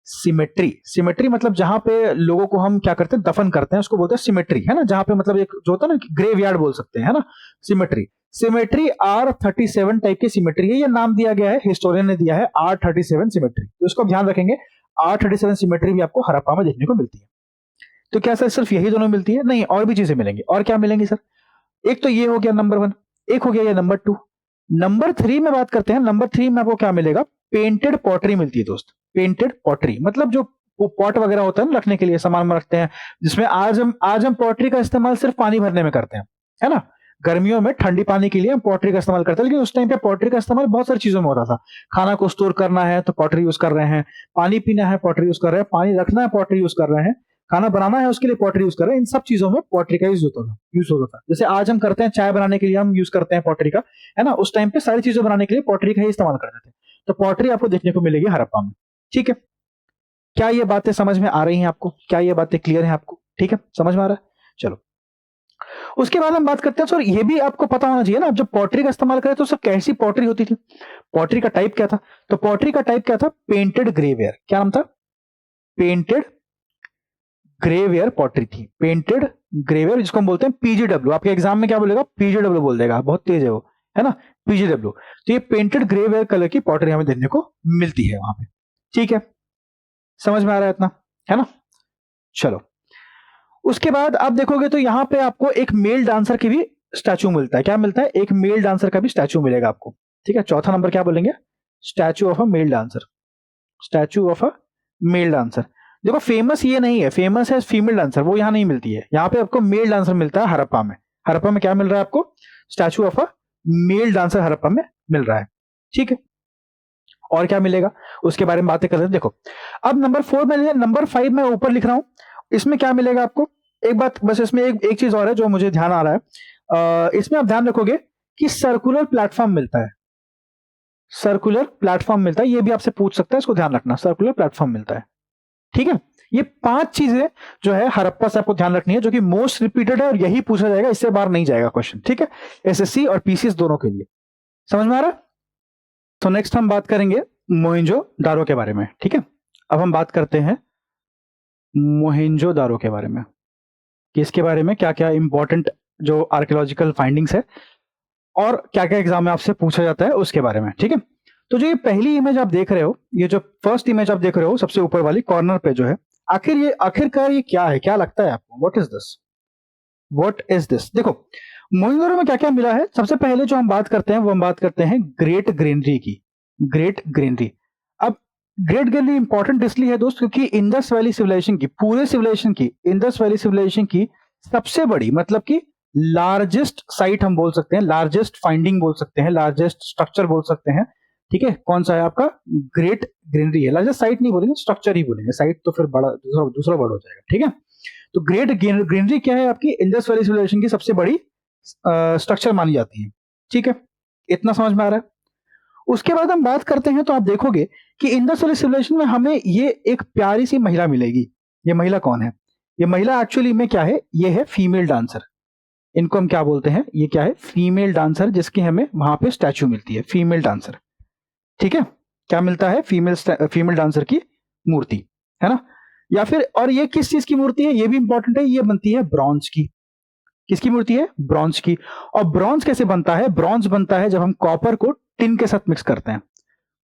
सिमेट्री। सिमेट्री मतलब जहां पे लोगों को हम क्या करते हैं? दफन करते हैं, उसको बोलते हैं सिमेट्री, है ना। जहां पे मतलब एक जो होता है ना, ग्रेव यार्ड बोल सकते हैं, है ना, सिमेट्री। सिमेट्री R37 टाइप की सिमेट्री है। ये नाम दिया गया है, हिस्टोरियन ने दिया है, R37 सिमेट्री। तो इसको ध्यान रखेंगे, R37 सिमेट्री भी आपको हड़प्पा में देखने को मिलती है। तो क्या सर सिर्फ यही दोनों मिलती है? नहीं, और भी चीजें मिलेंगी। और क्या मिलेंगी सर? एक तो ये हो गया नंबर 1, एक हो गया ये नंबर 2। नंबर 3 में बात करते हैं। नंबर 3 में आपको क्या मिलेगा? पेंटेड पॉटरी मिलती है दोस्त। पेंटेड पॉटरी मतलब जो वो पॉट वगैरह होता है ना, रखने के लिए सामान में रखते हैं, जिसमें आज हम पॉटरी का इस्तेमाल सिर्फ पानी भरने में करते हैं, है ना। गर्मियों में ठंडी पानी के लिए हम पॉटरी का इस्तेमाल करते हैं, लेकिन उस टाइम पे पॉटरी का इस्तेमाल बहुत सारी चीजों में होता था। खाना को स्टोर करना है तो पॉटरी यूज कर रहे हैं, पानी पीना है पॉटरी यूज कर रहे हैं, पानी रखना है पॉटरी यूज कर रहे हैं, खाना बनाना है उसके लिए पॉटरी यूज कर रहे हैं। इन सब चीजों में पॉटरी का यूज होता था। जैसे आज हम करते हैं चाय बनाने के लिए हम यूज करते हैं पॉटरी का, है ना। उस टाइम पे सारी चीजें बनाने के लिए पॉटरी का ही इस्तेमाल करते थे। तो पॉटरी आपको देखने को मिलेगी हड़प्पा में, ठीक है। क्या ये बातें समझ में आ रही हैं आपको? क्या ये बातें क्लियर हैं आपको? ठीक है, समझ में आ रहा है? चलो, उसके बाद हम बात करते हैं सर, ये भी आपको पता होना चाहिए ना, आप जब पॉटरी का इस्तेमाल करें तो सर कैसी पॉटरी होती थी? पॉटरी का टाइप क्या था? तो पॉटरी का टाइप क्या था? Painted grey ware. क्या नाम था? पेंटेड ग्रेवेयर पॉटरी थी। पेंटेड ग्रेवेयर, जिसको हम बोलते हैं पीजीडब्ल्यू। आपके एग्जाम में क्या बोलेगा? पीजीडब्ल्यू बोल देगा, बहुत तेज है वो, है ना? पीजीडब्ल्यू। तो ये पेंटेड ग्रेवेयर कलर की पॉटरी हमें देखने को मिलती है वहां पे। ठीक है, समझ में आ रहा है इतना, है ना? चलो, उसके बाद आप देखोगे तो यहां पे आपको एक मेल डांसर की भी स्टैचू मिलता है। क्या मिलता है? एक मेल डांसर का भी स्टैचू मिलेगा आपको। ठीक है, चौथा नंबर क्या बोलेंगे? Statue of a male dancer. Statue of a male dancer. देखो, फेमस ये नहीं है, फेमस है फीमेल डांसर, वो यहां नहीं मिलती है। यहां पे आपको मेल डांसर मिलता है हड़प्पा में। हड़प्पा में क्या मिल रहा है आपको? Statue of a male dancer Harappa में मिल रहा है। ठीक है, और क्या मिलेगा उसके बारे में बातें कर रहे हैं। देखो, अब नंबर 4 में, नंबर 5 मैं ऊपर लिख रहा हूं, इसमें क्या मिलेगा आपको? एक बात बस, इसमें एक चीज और है जो मुझे ध्यान आ रहा है। इसमें आप ध्यान रखोगे कि सर्कुलर प्लेटफॉर्म मिलता है। सर्कुलर प्लेटफॉर्म मिलता है, ये भी आपसे पूछ सकता है, इसको ध्यान रखना, सर्कुलर प्लेटफॉर्म मिलता है। ठीक है, ये 5 चीजें जो है हड़प्पा से आपको ध्यान रखनी है, जो कि मोस्ट रिपीटेड है और यही पूछा जाएगा, इससे बाहर नहीं जाएगा क्वेश्चन। ठीक है, एसएससी और पीसीएस दोनों के लिए। समझ में आ रहा है? तो नेक्स्ट हम बात करेंगे मोहेंजो-दारो के बारे में। ठीक है, अब हम बात करते हैं मोहेंजो-दारो के बारे में, कि इसके बारे में क्या-क्या इंपॉर्टेंट जो आर्कियोलॉजिकल फाइंडिंग्स है और क्या-क्या एग्जाम में आपसे पूछा जाता है उसके बारे में। ठीक है, तो जो ये पहली इमेज आप देख रहे हो, ये जो फर्स्ट इमेज आप देख रहे हो सबसे ऊपर वाली कॉर्नर पे जो है, आखिरकार ये क्या है? क्या लगता है आपको? What is this? What is this? देखो, मोहेंजोदारो में क्या-क्या मिला है, सबसे पहले जो हम बात करते हैं वो हम बात करते हैं ग्रेट ग्रेनरी की। Great granary. अब ग्रेट ग्रेनरी इंपॉर्टेंट इसलिए है दोस्त, क्योंकि इंडस वैली सिविलाइजेशन की, पूरे सिविलाइजेशन की, इंडस वैली सिविलाइजेशन की सबसे बड़ी, मतलब कि लार्जेस्ट साइट हम बोल सकते हैं, लार्जेस्ट फाइंडिंग बोल सकते हैं, लार्जेस्ट स्ट्रक्चर बोल सकते हैं। ठीक है, कौन सा है आपका? ग्रेट ग्रेनरी है। लार्जेस्ट साइट नहीं बोलेंगे, स्ट्रक्चर ही बोलेंगे, साइट तो फिर बड़ा दूसरा वर्ड हो जाएगा। ठीक है, तो ग्रेट ग्रेनरी क्या है? आपकी इंडस वैली सिविलाइजेशन की सबसे बड़ी स्ट्रक्चर मानी जाती है। ठीक है, इतना समझ में आ रहा है? उसके बाद हम बात करते हैं तो आप देखोगे कि इंडस वैली सिविलाइजेशन में हमें ये एक प्यारी सी महिला मिलेगी। ये महिला कौन है? ये महिला एक्चुअली में क्या है? ये है फीमेल डांसर। इनको हम क्या बोलते हैं? ये क्या है? फीमेल डांसर, जिसकी हमें वहां पे स्टैचू मिलती है, फीमेल डांसर। ठीक है, क्या मिलता है? फीमेल डांसर की मूर्ति, है ना? या फिर, और ये किस चीज की मूर्ति है? ये भी इंपॉर्टेंट है, ये बनती है ब्रॉन्ज की। किसकी मूर्ति है? ब्रॉन्ज की। और ब्रॉन्ज कैसे बनता है? ब्रॉन्ज बनता है जब हम कॉपर को टिन के साथ मिक्स करते हैं।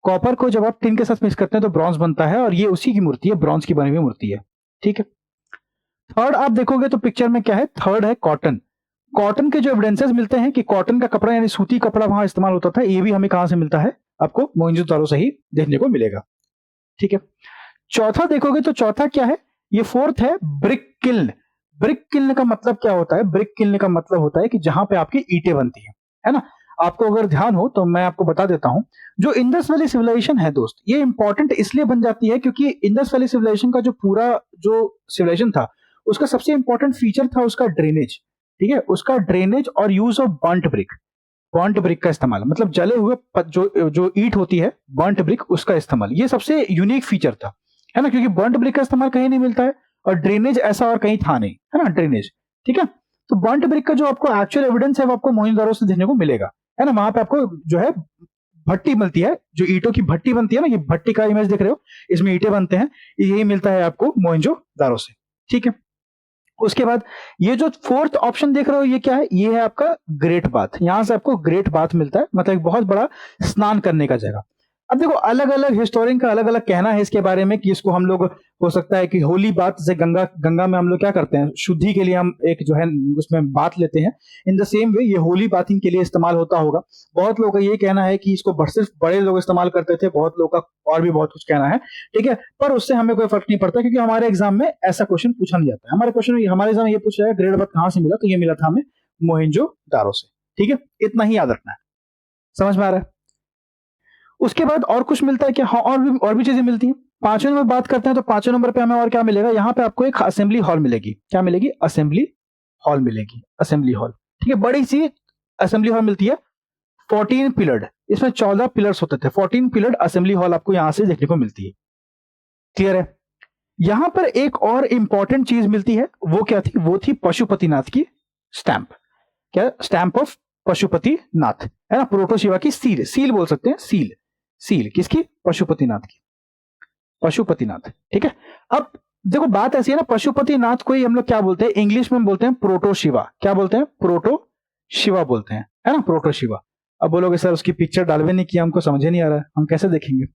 कॉपर को जब आप टिन के साथ मिक्स करते हैं तो ब्रॉन्ज बनता है, और ये उसी की मूर्ति है, ब्रॉन्ज की बनी हुई मूर्ति है। ठीक है, थर्ड आप देखोगे तो पिक्चर में क्या है? थर्ड है कॉटन। कॉटन के जो एविडेंसेस मिलते हैं कि कॉटन का कपड़ा यानी सूती कपड़ा वहां इस्तेमाल होता था, ये भी हमें कहां से मिलता है? आपको मोहनजोदारो से ही देखने को मिलेगा। ठीक है, चौथा देखोगे तो चौथा क्या है? ये फोर्थ है ब्रिक किल्न। ब्रिक किल्न का मतलब क्या होता है? ब्रिक किल्न का मतलब होता है कि जहां पे आपकी ईंटें बनती है ना? आपको अगर ध्यान हो तो मैं आपको बता देता हूं, जो इंडस वैली सिविलाइजेशन है दोस्त, ये इंपॉर्टेंट इसलिए बन जाती है क्योंकि इंडस वैली सिविलाइजेशन का जो पूरा जो सिविलाइजेशन था, उसका सबसे इंपॉर्टेंट फीचर था उसका ड्रेनेज। ठीक है, उसका ड्रेनेज और use of burnt brick. Burnt brick का इस्तेमाल, मतलब जले हुए जो जो ईंट होती है, बर्न्ट ब्रिक, उसका इस्तेमाल, ये सबसे यूनिक फीचर था, है ना? क्योंकि बर्न्ट ब्रिक का इस्तेमाल कहीं नहीं मिलता है, और ड्रेनेज ऐसा और कहीं था नहीं, है ना? ड्रेनेज। ठीक है, तो बर्न्ट ब्रिक का जो आपको एक्चुअल एविडेंस है वो आपको मोहनजोदारो से देखने को मिलेगा, है ना? वहां पे आपको जो है भट्टी मिलती है, जो ईंटों की भट्टी बनती है ना, ये भट्टी का इमेज देख रहे हो, इसमें ईंटें बनते हैं, यही मिलता है आपको मोहनजोदारो से। ठीक है, उसके बाद ये जो फोर्थ ऑप्शन देख रहे हो, ये क्या है? ये है आपका ग्रेट बाथ। यहां से आपको ग्रेट बाथ मिलता है, मतलब एक बहुत बड़ा स्नान करने का जगह। अब देखो, अलग अलग हिस्टोरियन का अलग अलग कहना है इसके बारे में, कि इसको हम लोग, हो सकता है कि होली बात से, गंगा गंगा में हम लोग क्या करते हैं, शुद्धि के लिए हम एक जो है उसमें बात लेते हैं, इन द सेम वे ये होली बाथिंग के लिए इस्तेमाल होता होगा। बहुत लोगों का ये कहना है कि इसको सिर्फ बड़े लोग इस्तेमाल करते थे, बहुत लोग का और भी बहुत कुछ कहना है। ठीक है, पर उससे हमें कोई फर्क नहीं पड़ता, क्योंकि हमारे एग्जाम में ऐसा क्वेश्चन पूछा नहीं जाता है। हमारे एग्जाम में ये पूछा जाएगा ग्रेट बाथ कहां से मिला, तो ये मिला था हमें मोहनजोदारो से। ठीक है, इतना ही याद रखना है। समझ में आ रहा है? उसके बाद और कुछ मिलता है क्या? हाँ, और भी चीजें मिलती हैं। 5वें नंबर बात करते हैं तो 5वें नंबर पे हमें और क्या मिलेगा? यहाँ पे आपको एक असेंबली हॉल मिलेगी। क्या मिलेगी? असेंबली हॉल मिलेगी। असेंबली हॉल, ठीक है, बड़ी सी असेंबली हॉल मिलती है, 14 पिलर्ड। इसमें 14 पिलर्स होते थे। 14 पिलर्ड असेंबली हॉल आपको यहां से देखने को मिलती है। क्लियर है? यहां पर एक और इंपॉर्टेंट चीज मिलती है, वो क्या थी? वो थी पशुपतिनाथ की स्टैंप। क्या? स्टैंप ऑफ पशुपतिनाथ, है ना? प्रोटोशिवा की सील, सील बोल सकते हैं, सील। सील किसकी? पशुपतिनाथ की, पशुपतिनाथ। ठीक है। अब देखो बात ऐसी है ना, पशुपतिनाथ को ही हम लोग क्या बोलते हैं? इंग्लिश में बोलते हैं प्रोटोशिवा। क्या बोलते हैं? प्रोटोशिवा बोलते हैं, है ना? प्रोटोशिवा। अब बोलोगे सर उसकी पिक्चर डालवे नहीं किया, हमको समझ ही नहीं आ रहा है, हम कैसे देखेंगे?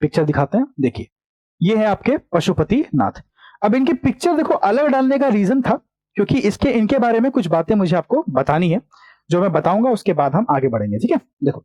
पिक्चर दिखाते हैं, देखिए ये है आपके पशुपतिनाथ। अब इनकी पिक्चर देखो अलग डालने का रीजन था क्योंकि इनके बारे में कुछ बातें मुझे आपको बतानी है, जो मैं बताऊंगा उसके बाद हम आगे बढ़ेंगे। ठीक है। देखो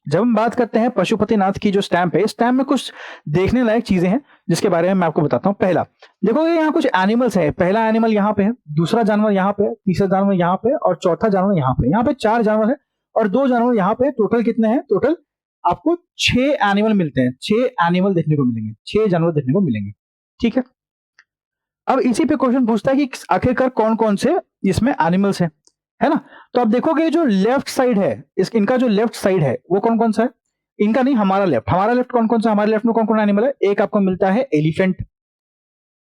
जब हम बात करते हैं पशुपतिनाथ की जो स्टैंप है, इस स्टैंप में कुछ देखने लायक चीजें हैं जिसके बारे में मैं आपको बताता हूं। पहला देखो यहाँ कुछ एनिमल्स है। पहला एनिमल यहाँ पे है, दूसरा जानवर यहाँ पे है, तीसरा जानवर यहाँ पे और चौथा जानवर यहाँ पे। यहाँ पे 4 जानवर है और 2 जानवर यहाँ पे। टोटल कितने हैं? टोटल आपको 6 एनिमल मिलते हैं। 6 एनिमल देखने को मिलेंगे, 6 जानवर देखने को मिलेंगे। ठीक है। अब इसी पे क्वेश्चन पूछता है कि आखिरकार कौन कौन से इसमें एनिमल्स हैं, है ना? तो आप देखोगे जो लेफ्ट साइड है, इनका जो लेफ्ट साइड है वो कौन कौन सा है? इनका नहीं, हमारा लेफ्ट। हमारा लेफ्ट कौन कौन सा? हमारे लेफ्ट में कौन कौन एनिमल है? एक आपको मिलता है एलिफेंट,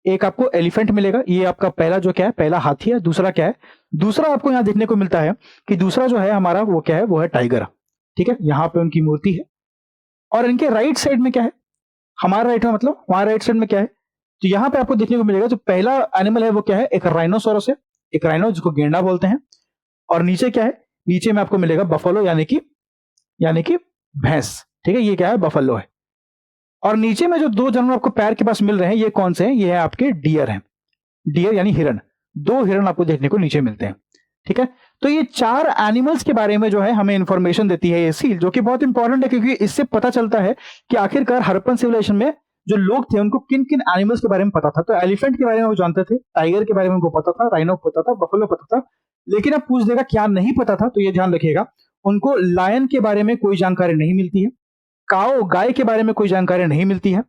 एक आपको एलिफेंट मिलेगा। ये आपका पहला जो क्या है? पहला हाथी है। दूसरा क्या है? दूसरा आपको यहां देखने को मिलता है कि दूसरा जो है हमारा वो क्या है? वो है टाइगर। ठीक है। यहां पे उनकी मूर्ति है। और इनके राइट साइड में क्या है? हमारा राइट में मतलब हमारा राइट साइड में क्या है? तो यहां पे आपको देखने को मिलेगा जो पहला एनिमल है वो क्या है? एक राइनोसोरस है, एक राइनो जिसको गेंडा बोलते हैं। और नीचे क्या है? नीचे में आपको मिलेगा बफलो, यानी कि भैंस। ठीक है। ये क्या है? बफलो है। और नीचे में जो 2 जानवर आपको पैर के पास मिल रहे हैं, ये कौन से हैं? ये है आपके डियर हैं। डियर यानी हिरण। 2 हिरण आपको देखने को नीचे मिलते हैं। ठीक है। तो ये 4 एनिमल्स के बारे में जो है हमें इंफॉर्मेशन देती है ये सील, जो कि बहुत इंपॉर्टेंट है क्योंकि इससे पता चलता है कि आखिरकार हड़प्पन सिविलाइजेशन में जो लोग थे उनको किन किन एनिमल्स के बारे में पता था। तो एलिफेंट के बारे में वो जानते थे, टाइगर के बारे में उनको पता था, राइनो पता था, बफलो पता था। लेकिन अब पूछ देगा क्या नहीं पता था, तो ये ध्यान रखिएगा उनको लायन के बारे में कोई जानकारी नहीं मिलती है, काओ गाय के बारे में कोई जानकारी नहीं मिलती है,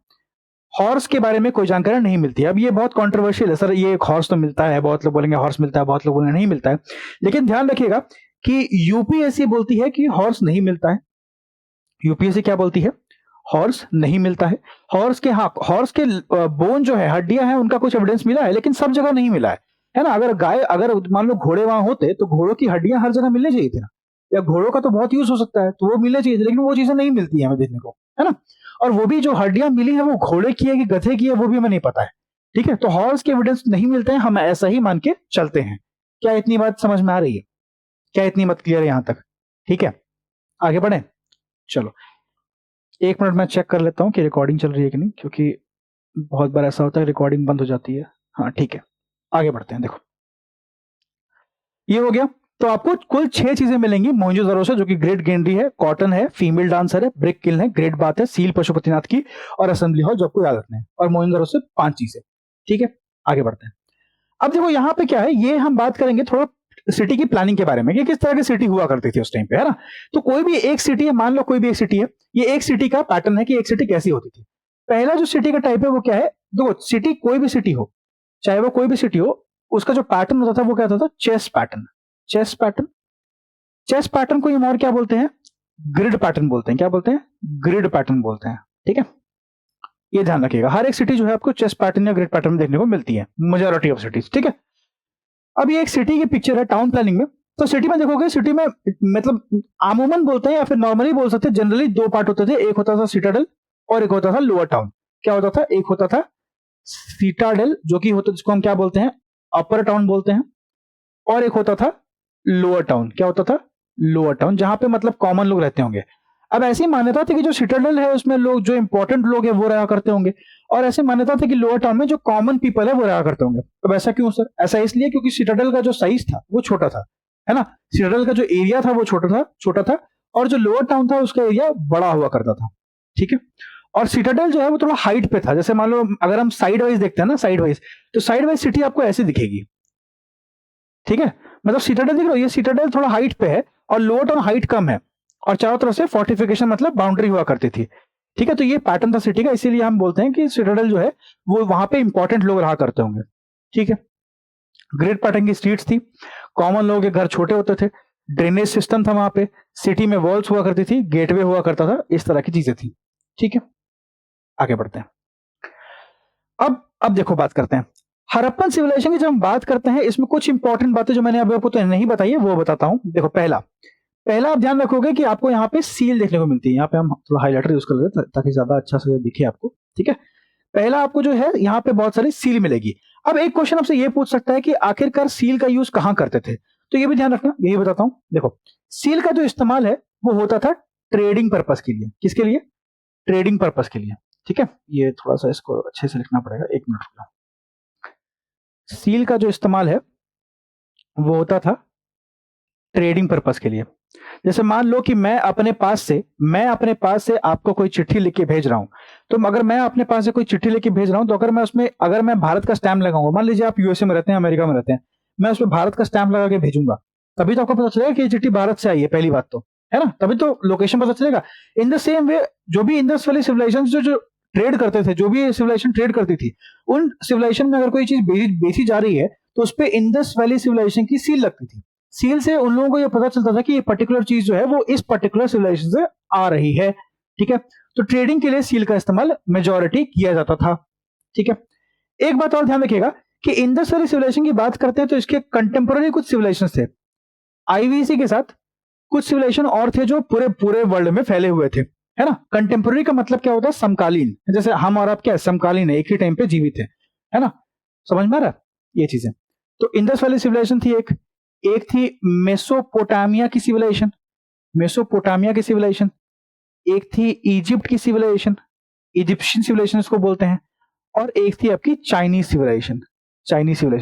हॉर्स के बारे में कोई जानकारी नहीं मिलती है। अब ये बहुत कंट्रोवर्शियल है, सर ये एक हॉर्स तो मिलता है, बहुत लोग बोलेंगे हॉर्स मिलता है, बहुत लोग बोलेंगे नहीं मिलता है। लेकिन ध्यान रखिएगा कि यूपीएससी बोलती है कि हॉर्स नहीं मिलता है। यूपीएससी क्या बोलती है? हॉर्स नहीं मिलता है। हॉर्स के, हाँ, हॉर्स के बोन जो है, हड्डियां हैं, उनका कुछ एविडेंस मिला है लेकिन सब जगह नहीं मिला है ना? अगर मान लो घोड़े वहां होते तो घोड़ों की हड्डियां हर जगह मिलनी चाहिए थी ना, या घोड़ों का तो बहुत यूज हो सकता है तो वो मिलने चाहिए थे, लेकिन वो चीजें नहीं मिलती है हमें देखने को, है ना? और वो भी जो हड्डियां मिली है वो घोड़े की है कि गधे की है वो भी हमें नहीं पता है। ठीक है। तो हॉर्स के एविडेंस नहीं मिलते हैं, हम ऐसा ही मान के चलते हैं। क्या इतनी बात समझ में आ रही है? क्या इतनी बात क्लियर है यहां तक? ठीक है। आगे बढ़े। चलो 1 मिनट मैं चेक कर लेता हूँ कि रिकॉर्डिंग चल रही है कि नहीं, क्योंकि बहुत बार ऐसा होता है रिकॉर्डिंग बंद हो जाती है। हाँ ठीक है, आगे बढ़ते हैं। देखो ये हो गया। तो आपको कुल 6 चीजें मिलेंगी मोहनजोदड़ो से, जो कि ग्रेट गेंडरी है, कॉटन है, फीमेल डांसर है, ब्रिक किल है, ग्रेट बात है, सील पशुपतिनाथ की और असेंबली हॉल, जो आपको याद रखना है। और मोहनजोदड़ो से 5 चीजें। ठीक है। आगे बढ़ते हैं। अब देखो यहाँ पे क्या है, ये हम बात करेंगे थोड़ा सिटी की प्लानिंग के बारे में कि किस तरह की सिटी हुआ करती थी उस टाइम पे, है ना? तो कोई भी एक सिटी है, मान लो कोई भी एक सिटी है, ये एक सिटी का पैटर्न है कि एक सिटी कैसी होती थी। पहला जो सिटी का टाइप है वो क्या है? देखो सिटी, कोई भी सिटी हो, चाहे वो कोई भी सिटी हो, उसका जो पैटर्न होता था वो क्या होता था? Chess pattern. Chess pattern. Chess pattern को हम और क्या बोलते हैं? ग्रिड पैटर्न बोलते हैं। क्या बोलते हैं? ग्रिड पैटर्न बोलते हैं। ठीक है। ये ध्यान रखिएगा, हर एक सिटी जो है आपको चेस पैटर्न या ग्रिड पैटर्न में देखने को मिलती है, मेजॉरिटी ऑफ सिटीज। ठीक है। अब ये एक सिटी की पिक्चर है टाउन प्लानिंग में। तो सिटी में देखोगे, सिटी में मतलब आमूमन बोलते हैं या फिर नॉर्मली बोल सकते हैं, जनरली 2 पार्ट होते थे। एक होता था सिटाडेल और एक होता था लोअर टाउन। क्या होता था? एक होता था सिटाडेल, जो कि होता, जिसको हम क्या बोलते हैं? अपर टाउन बोलते हैं। और एक होता था लोअर टाउन। क्या होता था? लोअर टाउन, जहां पे मतलब कॉमन लोग रहते होंगे। अब ऐसी मान्यता थी कि जो सिटाडेल है उसमें लोग, जो इंपॉर्टेंट लोग हैं वो रहा करते होंगे, और ऐसे मान्यता थी कि लोअर टाउन में जो कॉमन पीपल है वो रहा करते होंगे। अब ऐसा क्यों सर? ऐसा इसलिए क्योंकि सिटाडेल का जो साइज था वो छोटा था, है ना? सिटाडेल का जो एरिया था वो छोटा था और जो लोअर टाउन था उसका एरिया बड़ा हुआ करता था। ठीक है। और सिटाडेल जो है वो थोड़ा हाइट पे था। जैसे मान लो अगर हम साइड वाइज देखते हैं ना, साइड वाइज, तो साइड वाइज सिटी आपको ऐसी दिखेगी। ठीक है। मतलब सिटाडेल दिख रहा है, ये सिटाडेल थोड़ा हाइट पे है और लोअर टाउन हाइट कम है, और चारों तरफ से फोर्टिफिकेशन मतलब बाउंड्री हुआ करती थी। ठीक है। तो ये पैटर्न था सिटी का, इसीलिए हम बोलते हैं कि सिटाडेल जो है वो वहां पे इंपॉर्टेंट लोग रहा करते होंगे। ठीक है। ग्रिड पैटर्न की स्ट्रीट्स थी, कॉमन लोगों के घर छोटे होते थे, ड्रेनेज सिस्टम था वहां पे, सिटी में वॉल्स हुआ करती थी, गेटवे हुआ करता था, इस तरह की चीजें थी। ठीक है। आगे बढ़ते हैं। अब अब देखो बात करते हैं हड़प्पन सिविलाइजेशन की। जब हम बात करते हैं इसमें कुछ इंपॉर्टेंट बातें जो मैंने अभी आपको तो नहीं बताई है वो बताता हूं। देखो पहला आप ध्यान रखोगे कि आपको यहाँ पे सील देखने को मिलती है। यहाँ पे हम थोड़ा हाइलाइटर यूज कर लेते हैं ताकि ज्यादा अच्छा से दिखे आपको, ठीक है। पहला आपको जो है यहाँ पे बहुत सारी सील मिलेगी। अब एक क्वेश्चन आपसे ये पूछ सकता है कि आखिरकार सील का यूज कहाँ करते थे, तो ये भी ध्यान रखना, यही बताता हूँ। देखो सील का जो इस्तेमाल है वो होता था ट्रेडिंग पर्पस के लिए। किसके लिए? ट्रेडिंग पर्पस के लिए, ठीक है। ये थोड़ा सा इसको अच्छे से लिखना पड़ेगा, एक मिनट रुकना। सील का जो इस्तेमाल है वो होता था ट्रेडिंग पर्पस के लिए। जैसे मान लो कि मैं अपने पास से आपको कोई चिट्ठी लिख के भेज रहा हूं, तो अगर मैं अपने पास से कोई चिट्ठी लिख के भेज रहा हूं, तो अगर मैं भारत का स्टैम्प लगाऊंगा, मान लीजिए आप यूएसए में रहते हैं, अमेरिका में रहते हैं, मैं उसमें भारत का स्टैम्प लगा के भेजूंगा, तभी तो आपको पता चलेगा कि ये चिट्ठी भारत से आई है, पहली बात तो, है ना, तभी तो लोकेशन पता चलेगा। इन द सेम वे जो भी इंडस वैली सिविलाइजेशन जो ट्रेड करते थे, जो भी सिविलाइजेशन ट्रेड करती थी, उन सिविलाइजेशन में अगर कोई चीज बेची जा रही है तो उस पर इंडस वैली सिविलाइजेशन की सील लगती थी। सील से उन लोगों को यह पता चलता था कि ये पर्टिकुलर चीज जो है वो इस पर्टिकुलर सिविलाइजेशन से आ रही है, ठीक है। तो ट्रेडिंग के लिए सील का इस्तेमाल मेजॉरिटी किया जाता था, ठीक है। एक बात और ध्यान रखिएगा कि इंडस वैली सिविलाइजेशन की बात करते हैं तो इसके कंटेम्पोररी कुछ सिविलाइजेशन थे आईवीसी के साथ, कुछ सिविलाइजेशन और थे जो पूरे पूरे वर्ल्ड में फैले हुए थे, है ना। कंटेम्पोररी का मतलब क्या होता है? समकालीन। जैसे हम और आप क्या समकालीन है, एक ही टाइम पे जीवित है ना। समझ में आ रहा है ये चीजें? तो इंडस वैली सिविलाइजेशन थी एक थी मेसोपोटामिया की सिविलाइजेशन, एक थी इजिप्ट की सिविलाइजेशन, इजिप्शियन सिविलाइजेशन इसको बोलते हैं, और एक थी आपकी चाइनीज सिविलाइजेशन।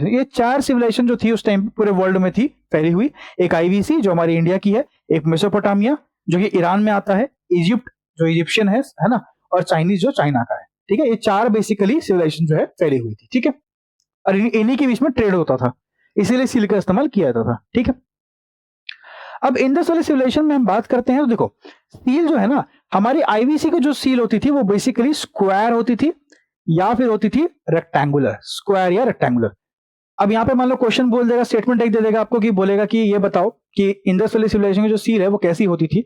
ये चार सिविलाइजेशन जो थी उस टाइम पूरे वर्ल्ड में थी फैली हुई। एक आईवीसी जो हमारी इंडिया की है, एक मेसोपोटामिया जो कि ईरान में आता है, इजिप्ट जो इजिप्शियन है ना, और चाइनीज जो चाइना का है, ठीक है। ये चार बेसिकली सिविलाइजेशन जो है फैली हुई थी, ठीक है। और इन्हीं के बीच में ट्रेड होता था, इसीलिए सील का इस्तेमाल किया जाता था, ठीक है। अब इंडस वैली सिविलाइजेशन में हम बात करते हैं तो देखो सील जो है ना, हमारी आईवीसी की जो सील होती थी वो बेसिकली स्क्वायर होती थी या फिर होती थी रेक्टेंगुलर, स्क्वायर या रेक्टेंगुलर। अब यहाँ पे मान लो क्वेश्चन बोल देगा, स्टेटमेंट एक दे देगा आपको कि बोलेगा कि ये बताओ कि इंडस वैली सिविलाइजेशन की जो सील है वो कैसी होती थी?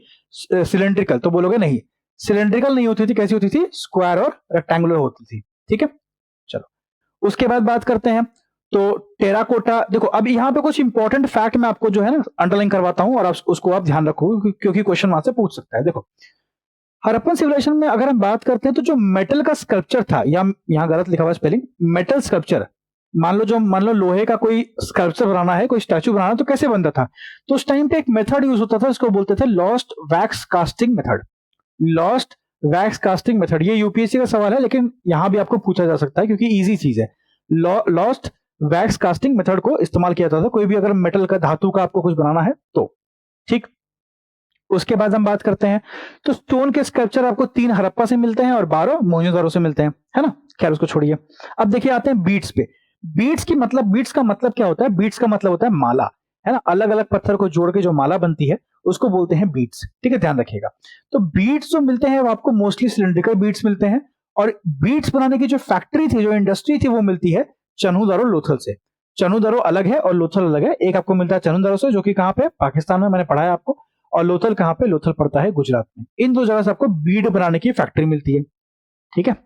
सिलेंड्रिकल। तो बोलोगे नहीं, सिलेंड्रिकल नहीं होती थी, कैसी होती थी? स्क्वायर और रेक्टेंगुलर होती थी, ठीक है। चलो उसके बाद बात करते हैं तो टेराकोटा। देखो अब यहाँ पे कुछ इंपॉर्टेंट फैक्ट मैं आपको जो है ना अंडरलाइन करवाता हूं, और उसको आप ध्यान रखो क्योंकि क्वेश्चन वहां से पूछ सकता है। देखो हड़प्पन सिविलाइजेशन में अगर हम बात करते हैं तो जो मेटल का स्कल्पचर था, या यहाँ गलत लिखा हुआ स्पेलिंग, मेटल स्कल्पचर, मान लो लोहे का कोई स्कल्पचर बनाना है, कोई स्टैचू बनाना है, तो कैसे बनता था? तो उस टाइम पे एक मेथड यूज होता था, इसको बोलते थे lost wax casting method. Lost wax casting method, ये यूपीएससी का सवाल है लेकिन यहां भी आपको पूछा जा सकता है क्योंकि इजी चीज है। लॉस्ट वैक्स कास्टिंग मेथड को इस्तेमाल किया जाता था कोई भी अगर मेटल का, धातु का आपको कुछ बनाना है तो, ठीक। उसके बाद हम बात करते हैं तो स्टोन के स्कल्पचर आपको 3 हड़प्पा से मिलते हैं और 12 मोहनजोदड़ो से मिलते हैं, है ना। खैर उसको छोड़िए। अब देखिए आते हैं बीट्स पे। बीट्स का मतलब क्या होता है? बीट्स का मतलब होता है माला, है ना। अलग अलग पत्थर को जोड़ के जो माला बनती है उसको बोलते हैं बीट्स, ठीक है, ध्यान रखिएगा। तो बीट्स जो मिलते हैं वो आपको मोस्टली सिलिंड्रिकल बीट्स मिलते हैं, और बीट्स बनाने की जो फैक्ट्री थी, जो इंडस्ट्री थी, वो मिलती है चन्हू-दारो लोथल से। चन्हू-दारो अलग है और लोथल अलग है। एक आपको मिलता है चन्हू-दारो से जो कि कहां पे? पाकिस्तान में, मैंने पढ़ाया आपको। और लोथल कहां पे? लोथल पड़ता है गुजरात में। इन दो जगह से आपको बीड बनाने की फैक्ट्री मिलती है, ठीक है।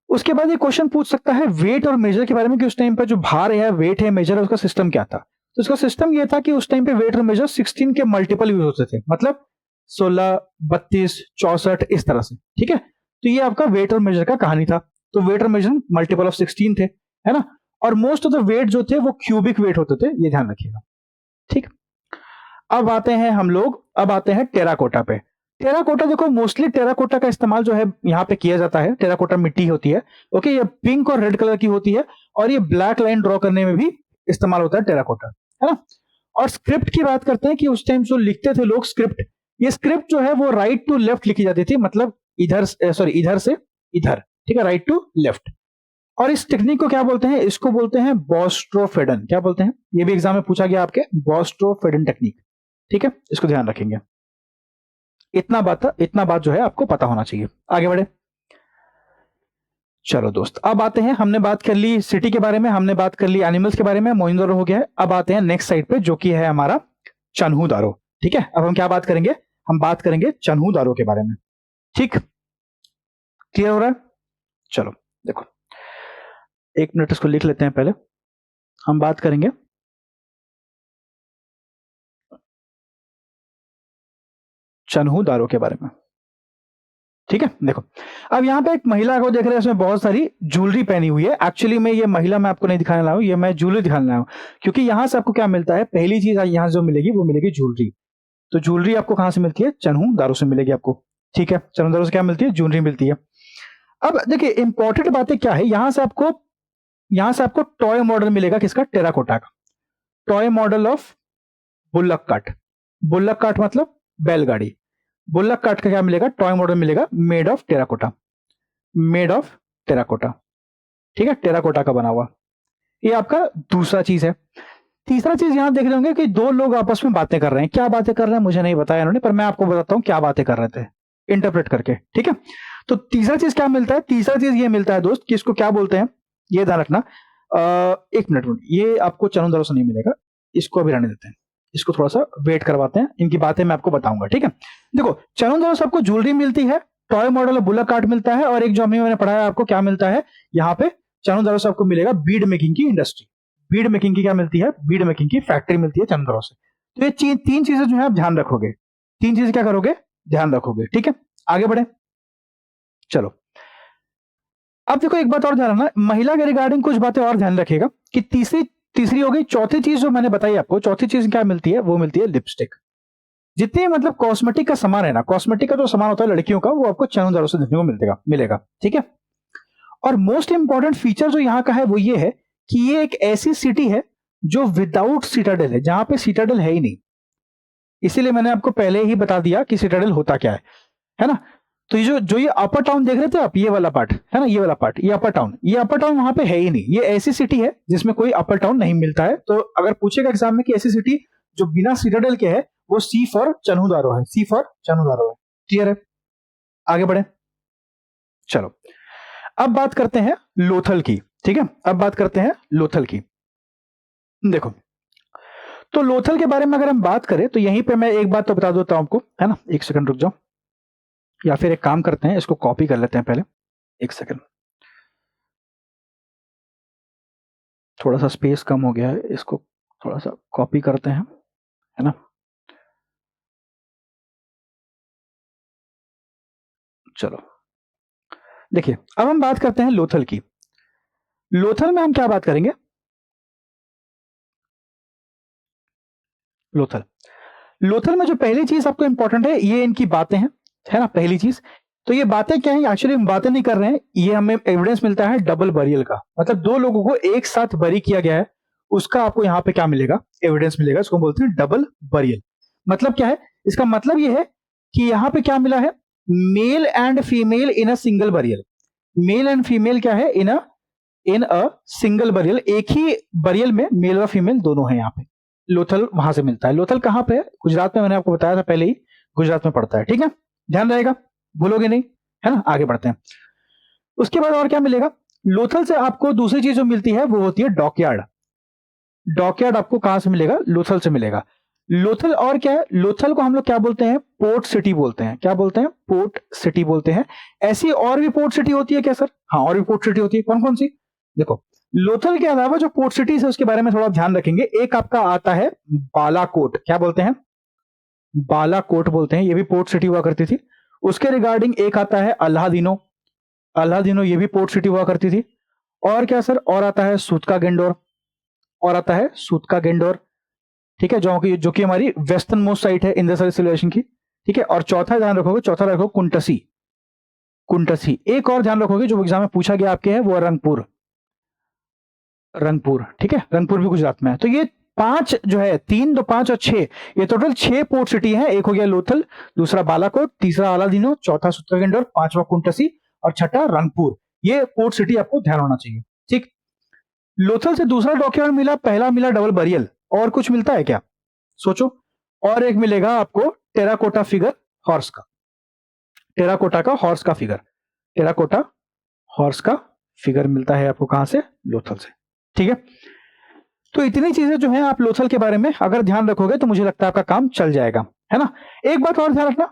उसके बाद ये क्वेश्चन पूछ सकता है वेट और मेजर के बारे में कि उस टाइम पे जो भार है, वेट है, मेजर है, उसका सिस्टम क्या था? तो उसका सिस्टम ये था कि उस टाइम पे वेट और मेजर 16 के मल्टीपल यूज होते थे, मतलब 16, 32, 64 इस तरह से, ठीक है। तो ये आपका वेट और मेजर का कहानी था। तो वेट और मेजर मल्टीपल ऑफ 16 थे, है ना। और मोस्ट ऑफ द वेट जो थे वो क्यूबिक वेट होते थे, ये ध्यान रखिएगा, ठीक। अब आते हैं टेराकोटा पे। टेराकोटा देखो मोस्टली टेराकोटा का इस्तेमाल जो है यहाँ पे किया जाता है। टेराकोटा मिट्टी होती है, ओके, ये पिंक और रेड कलर की होती है, और ये ब्लैक लाइन ड्रॉ करने में भी इस्तेमाल होता है टेराकोटा, है ना। और स्क्रिप्ट की बात करते हैं कि उस टाइम जो लिखते थे लोग स्क्रिप्ट, ये स्क्रिप्ट जो है वो राइट टू लेफ्ट लिखी जाती थी, मतलब इधर से इधर, ठीक है, राइट टू लेफ्ट। और इस टेक्निक को क्या बोलते हैं? इसको बोलते हैं बोस्ट्रोफेडन। क्या बोलते हैं? ये भी एग्जाम में पूछा गया आपके, बोस्ट्रोफेडन टेक्निक, ठीक है, इसको ध्यान रखेंगे। इतना बात जो है आपको पता होना चाहिए। आगे बढ़े। चलो दोस्त, अब आते हैं, हमने बात कर ली सिटी के बारे में, हमने बात कर ली एनिमल्स के बारे में, मोइनजोदड़ो हो गया है। अब आते हैं नेक्स्ट साइड पे जो कि है हमारा चन्हू-दारो, ठीक है। अब हम क्या बात करेंगे? हम बात करेंगे चन्हू-दारो के बारे में, ठीक, क्लियर हो रहा है? चलो देखो, एक मिनट इसको लिख लेते हैं। पहले हम बात करेंगे चन्हू-दारो के बारे में। ठीक है, देखो अब यहाँ पे एक महिला को देख रहे हैं, इसमें बहुत सारी ज्वेलरी पहनी हुई है। एक्चुअली में ये महिला मैं आपको नहीं दिखाने लाया हूँ, ये मैं ज्वेलरी दिखाने लाया हूँ, क्योंकि यहाँ से आपको क्या मिलता है, पहली चीज यहाँ जो मिलेगी वो मिलेगी ज्वेलरी। तो ज्वेलरी आपको कहाँ से मिलती है, चन्हू-दारो से मिलेगी आपको। ठीक है, चन्हू-दारो से क्या मिलती है, ज्वेलरी मिलती है। अब देखिए इंपॉर्टेंट बातें क्या है, यहाँ से आपको टॉय मॉडल मिलेगा, किसका, टेराकोटा का। Toy model of bullock cart. Bullock cart मतलब बैलगाड़ी। बुल्लक कार्ट का क्या मिलेगा, टॉय मॉडल मिलेगा, made of terracotta. Made of terracotta. ठीक है, टेराकोटा का बना हुआ। ये आपका दूसरा चीज है। तीसरा चीज यहां देख रहे होंगे कि दो लोग आपस में बातें कर रहे हैं। क्या बातें कर रहे हैं मुझे नहीं बताया इन्होंने, पर मैं आपको बताता हूं क्या बातें कर रहे थे, इंटरप्रेट करके। ठीक है, तो तीसरा चीज क्या मिलता है, तीसरा चीज ये मिलता है दोस्त कि इसको क्या बोलते हैं, ये ध्यान रखना। एक मिनट, ये आपको चन्हू-दारो से नहीं मिलेगा, इसको अभी रहने देते हैं, इसको थोड़ा सा वेट करवाते हैं, इनकी बातें मैं आपको बताऊंगा। ठीक है, देखो चन्हू-दारो से आपको ज्वेलरी मिलती है, टॉय मॉडल बुल्लक कार्ट मिलता है, और एक जो अभी मैंने पढ़ाया आपको क्या मिलता है, यहाँ पे चन्हू-दारो से आपको मिलेगा बीड मेकिंग की इंडस्ट्री। बीड मेकिंग की क्या मिलती है, बीड मेकिंग की फैक्ट्री मिलती है चन्हू-दारो से। तो ये तीन चीजें जो है आप ध्यान रखोगे, तीन चीजें क्या करोगे, ध्यान रखोगे। ठीक है, आगे बढ़े, चलो। अब देखो एक बात और ध्यान रखना, महिला के रिगार्डिंग कुछ बातें और ध्यान रखिएगा कि तीसरी हो गई। चौथी चीज जो मैंने बताई आपको, चौथी चीज क्या मिलती है, वो मिलती है लिपस्टिक। जितने मतलब कॉस्मेटिक का सामान है ना, कॉस्मेटिक का जो सामान होता है लड़कियों का, वो आपको चन्हू-दारो से देखने को मिलेगा। ठीक है, और मोस्ट इंपॉर्टेंट फीचर जो यहाँ का है वो ये है कि ये एक ऐसी सिटी है जो विदाउट सिटाडेल है, जहां पे सिटाडेल है ही नहीं। इसीलिए मैंने आपको पहले ही बता दिया कि सिटाडेल होता क्या है ना। तो ये जो ये अपर टाउन देख रहे थे आप, ये वाला पार्ट है ना, ये वाला पार्ट, ये अपर टाउन वहां पे है ही नहीं। ये ऐसी सिटी है जिसमें कोई अपर टाउन नहीं मिलता है। तो अगर पूछेगा एग्जाम में कि ऐसी सिटी जो बिना सिटाडेल के है, वो सी फॉर चन्हू-दारो है, सी फॉर चन्हू-दारो है। क्लियर है, आगे बढ़े, चलो। अब बात करते हैं लोथल की। ठीक है, अब बात करते हैं लोथल की। देखो तो लोथल के बारे में अगर हम बात करें तो यहीं पे मैं एक बात तो बता देता हूं आपको, है ना, एक सेकंड रुक जाओ, या फिर एक काम करते हैं, इसको कॉपी कर लेते हैं पहले, एक सेकंड, थोड़ा सा स्पेस कम हो गया है, इसको थोड़ा सा कॉपी करते हैं, है ना। चलो देखिए, अब हम बात करते हैं लोथल की। लोथल में हम क्या बात करेंगे, लोथल लोथल में जो पहली चीज आपको इंपॉर्टेंट है, ये इनकी बातें हैं, है ना, पहली चीज। तो ये बातें क्या है, एक्चुअली हम बातें नहीं कर रहे हैं, ये हमें एविडेंस मिलता है डबल बरियल का, मतलब दो लोगों को एक साथ बरी किया गया है, उसका आपको यहाँ पे क्या मिलेगा, एविडेंस मिलेगा। इसको बोलते हैं डबल बरियल। मतलब क्या है, इसका मतलब ये है कि यहाँ पे क्या मिला है, male and female in a single burial. Male and female क्या है, इन अ सिंगल बरियल, एक ही बरियल में मेल और फीमेल दोनों है। यहाँ पे लोथल वहां से मिलता है। लोथल कहाँ पे है, गुजरात में, मैंने आपको बताया था पहले ही, गुजरात में पड़ता है। ठीक है, ध्यान रहेगा, भूलोगे नहीं, है ना। आगे बढ़ते हैं, उसके बाद और क्या मिलेगा, लोथल से आपको दूसरी चीज जो मिलती है वो होती है डॉकयार्ड। डॉकयार्ड आपको कहां से मिलेगा, लोथल से मिलेगा। लोथल और क्या है, लोथल को हम लोग क्या बोलते हैं, पोर्ट सिटी बोलते हैं। क्या बोलते हैं, पोर्ट सिटी बोलते हैं। ऐसी और भी पोर्ट सिटी होती है क्या सर, हाँ और भी पोर्ट सिटी होती है, कौन कौन सी, देखो लोथल के अलावा जो पोर्ट सिटीज है उसके बारे में थोड़ा ध्यान रखेंगे। एक आपका आता है बालाकोट, क्या बोलते हैं, बालाकोट बोलते हैं, ये भी पोर्ट सिटी हुआ करती थी। उसके रिगार्डिंग एक आता है अल्लादीनो, अल्लादीनो ये भी पोर्ट सिटी हुआ करती थी। और क्या सर, और आता है सूतका गेंडोर, और आता है सूतका गेंडोर। ठीक है, जो कि हमारी वेस्टर्न मोस्ट साइट है इंडस वैली सिविलाइजेशन की। ठीक है, और चौथा ध्यान रखोगे, चौथा रखो कुंटसी। कुंटसी एक और ध्यान रखोगे जो एग्जाम में पूछा गया आपके है, वो है रंगपुर। रंगपुर, ठीक है, रंगपुर भी गुजरात में है। तो ये पांच जो है, 3 2 5 और 6, ये टोटल 6 पोर्ट सिटी है। एक हो गया लोथल, दूसरा बालाकोट, तीसरा अलादीनो, चौथा सूत्रगंडोर, पांचवा कुंटसी और छठा रंगपुर। ये पोर्ट सिटी आपको ध्यान होना चाहिए। ठीक, लोथल से दूसरा डॉक्यूमेंट मिला, पहला मिला डबल बरियल। और कुछ मिलता है क्या, सोचो। और एक मिलेगा आपको टेराकोटा फिगर हॉर्स का, टेराकोटा का हॉर्स का फिगर, टेराकोटा हॉर्स का फिगर मिलता है आपको कहां से, लोथल से। ठीक है, तो इतनी चीजें जो है आप लोथल के बारे में अगर ध्यान रखोगे तो मुझे लगता है आपका काम चल जाएगा, है ना। एक बात और ध्यान रखना,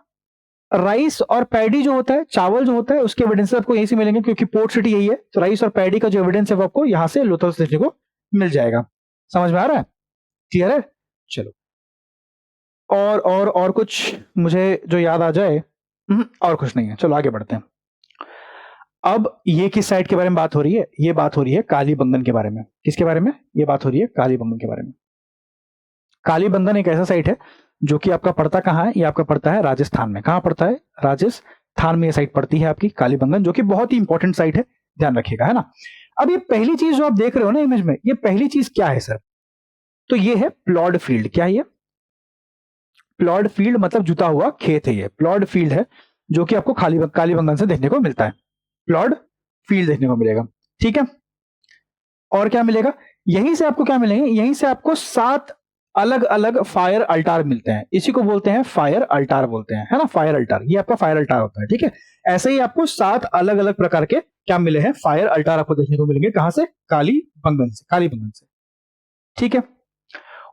राइस और पैडी जो होता है, चावल जो होता है, उसके एविडेंस आपको यहीं से मिलेंगे क्योंकि पोर्ट सिटी यही है। तो राइस और पैडी का जो एविडेंस है वो आपको यहाँ से लोथल से देखने को मिल जाएगा। समझ में आ रहा है? क्लियर है? चलो। और कुछ मुझे जो याद आ जाए? और कुछ नहीं है। चलो आगे बढ़ते हैं। अब ये किस साइट के बारे में बात हो रही है? ये बात हो रही है कालीबंगन के बारे में। किसके बारे में? ये बात हो रही है कालीबंगन के बारे में। कालीबंगन एक ऐसा साइट है जो कि आपका पड़ता कहाँ है? ये आपका पड़ता है राजस्थान में। कहाँ पड़ता है? राजस्थान में ये साइट पड़ती है आपकी कालीबंगन, जो कि बहुत ही इंपॉर्टेंट साइट है, ध्यान रखिएगा, है ना। अब ये पहली चीज जो आप देख रहे हो ना इमेज में, ये पहली चीज क्या है सर? तो ये है प्लॉड फील्ड। क्या है ये? प्लॉड फील्ड मतलब जुता हुआ खेत है। ये प्लॉड फील्ड है जो कि आपको कालीबंगन से देखने को मिलता है। प्लॉड फील्ड देखने को मिलेगा, ठीक है। और क्या मिलेगा? यहीं से आपको क्या मिलेंगे? यहीं से आपको 7 अलग अलग फायर अल्टार मिलते हैं। इसी को बोलते हैं फायर अल्टार बोलते हैं, है ना। फायर अल्टार, ये आपका फायर अल्टार होता है, ठीक है। ऐसे ही आपको 7 अलग अलग प्रकार के क्या मिले हैं? फायर अल्टार आपको देखने को मिलेंगे। कहां से? कालीबंगन से, ठीक है।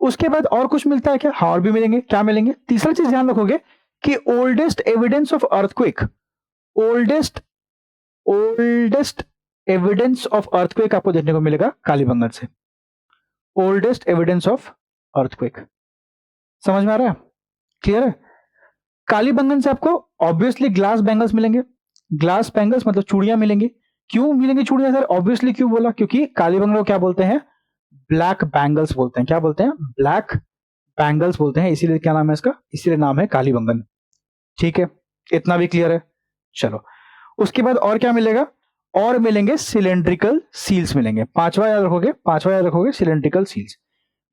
उसके बाद और कुछ मिलता है क्या? हाँ, और भी मिलेंगे। क्या मिलेंगे? तीसरा चीज ध्यान रखोगे कि oldest evidence of earthquake, oldest evidence of earthquake आपको देखने को मिलेगा कालीबंगन से। ओल्डेस्ट एविडेंस ऑफ अर्थक्वेक, समझ में आ रहा है? क्लियर है? कालीबंगन से आपको ऑब्वियसली ग्लास बैंगल्स मिलेंगे। ग्लास बैंगल्स मतलब चूड़ियां मिलेंगी। क्यों मिलेंगी चूड़ियां सर? ऑब्वियसली क्यों बोला? क्योंकि कालीबंगन को क्या बोलते हैं? ब्लैक बैंगल्स बोलते हैं। क्या बोलते हैं? ब्लैक बैंगल्स बोलते हैं, इसीलिए क्या नाम है इसका? इसीलिए नाम है कालीबंगन, ठीक है। इतना भी क्लियर है? चलो, उसके बाद और क्या मिलेगा? और मिलेंगे सिलेंड्रिकल सील्स मिलेंगे। पांचवा याद रखोगे, सिलेंड्रिकल सील्स।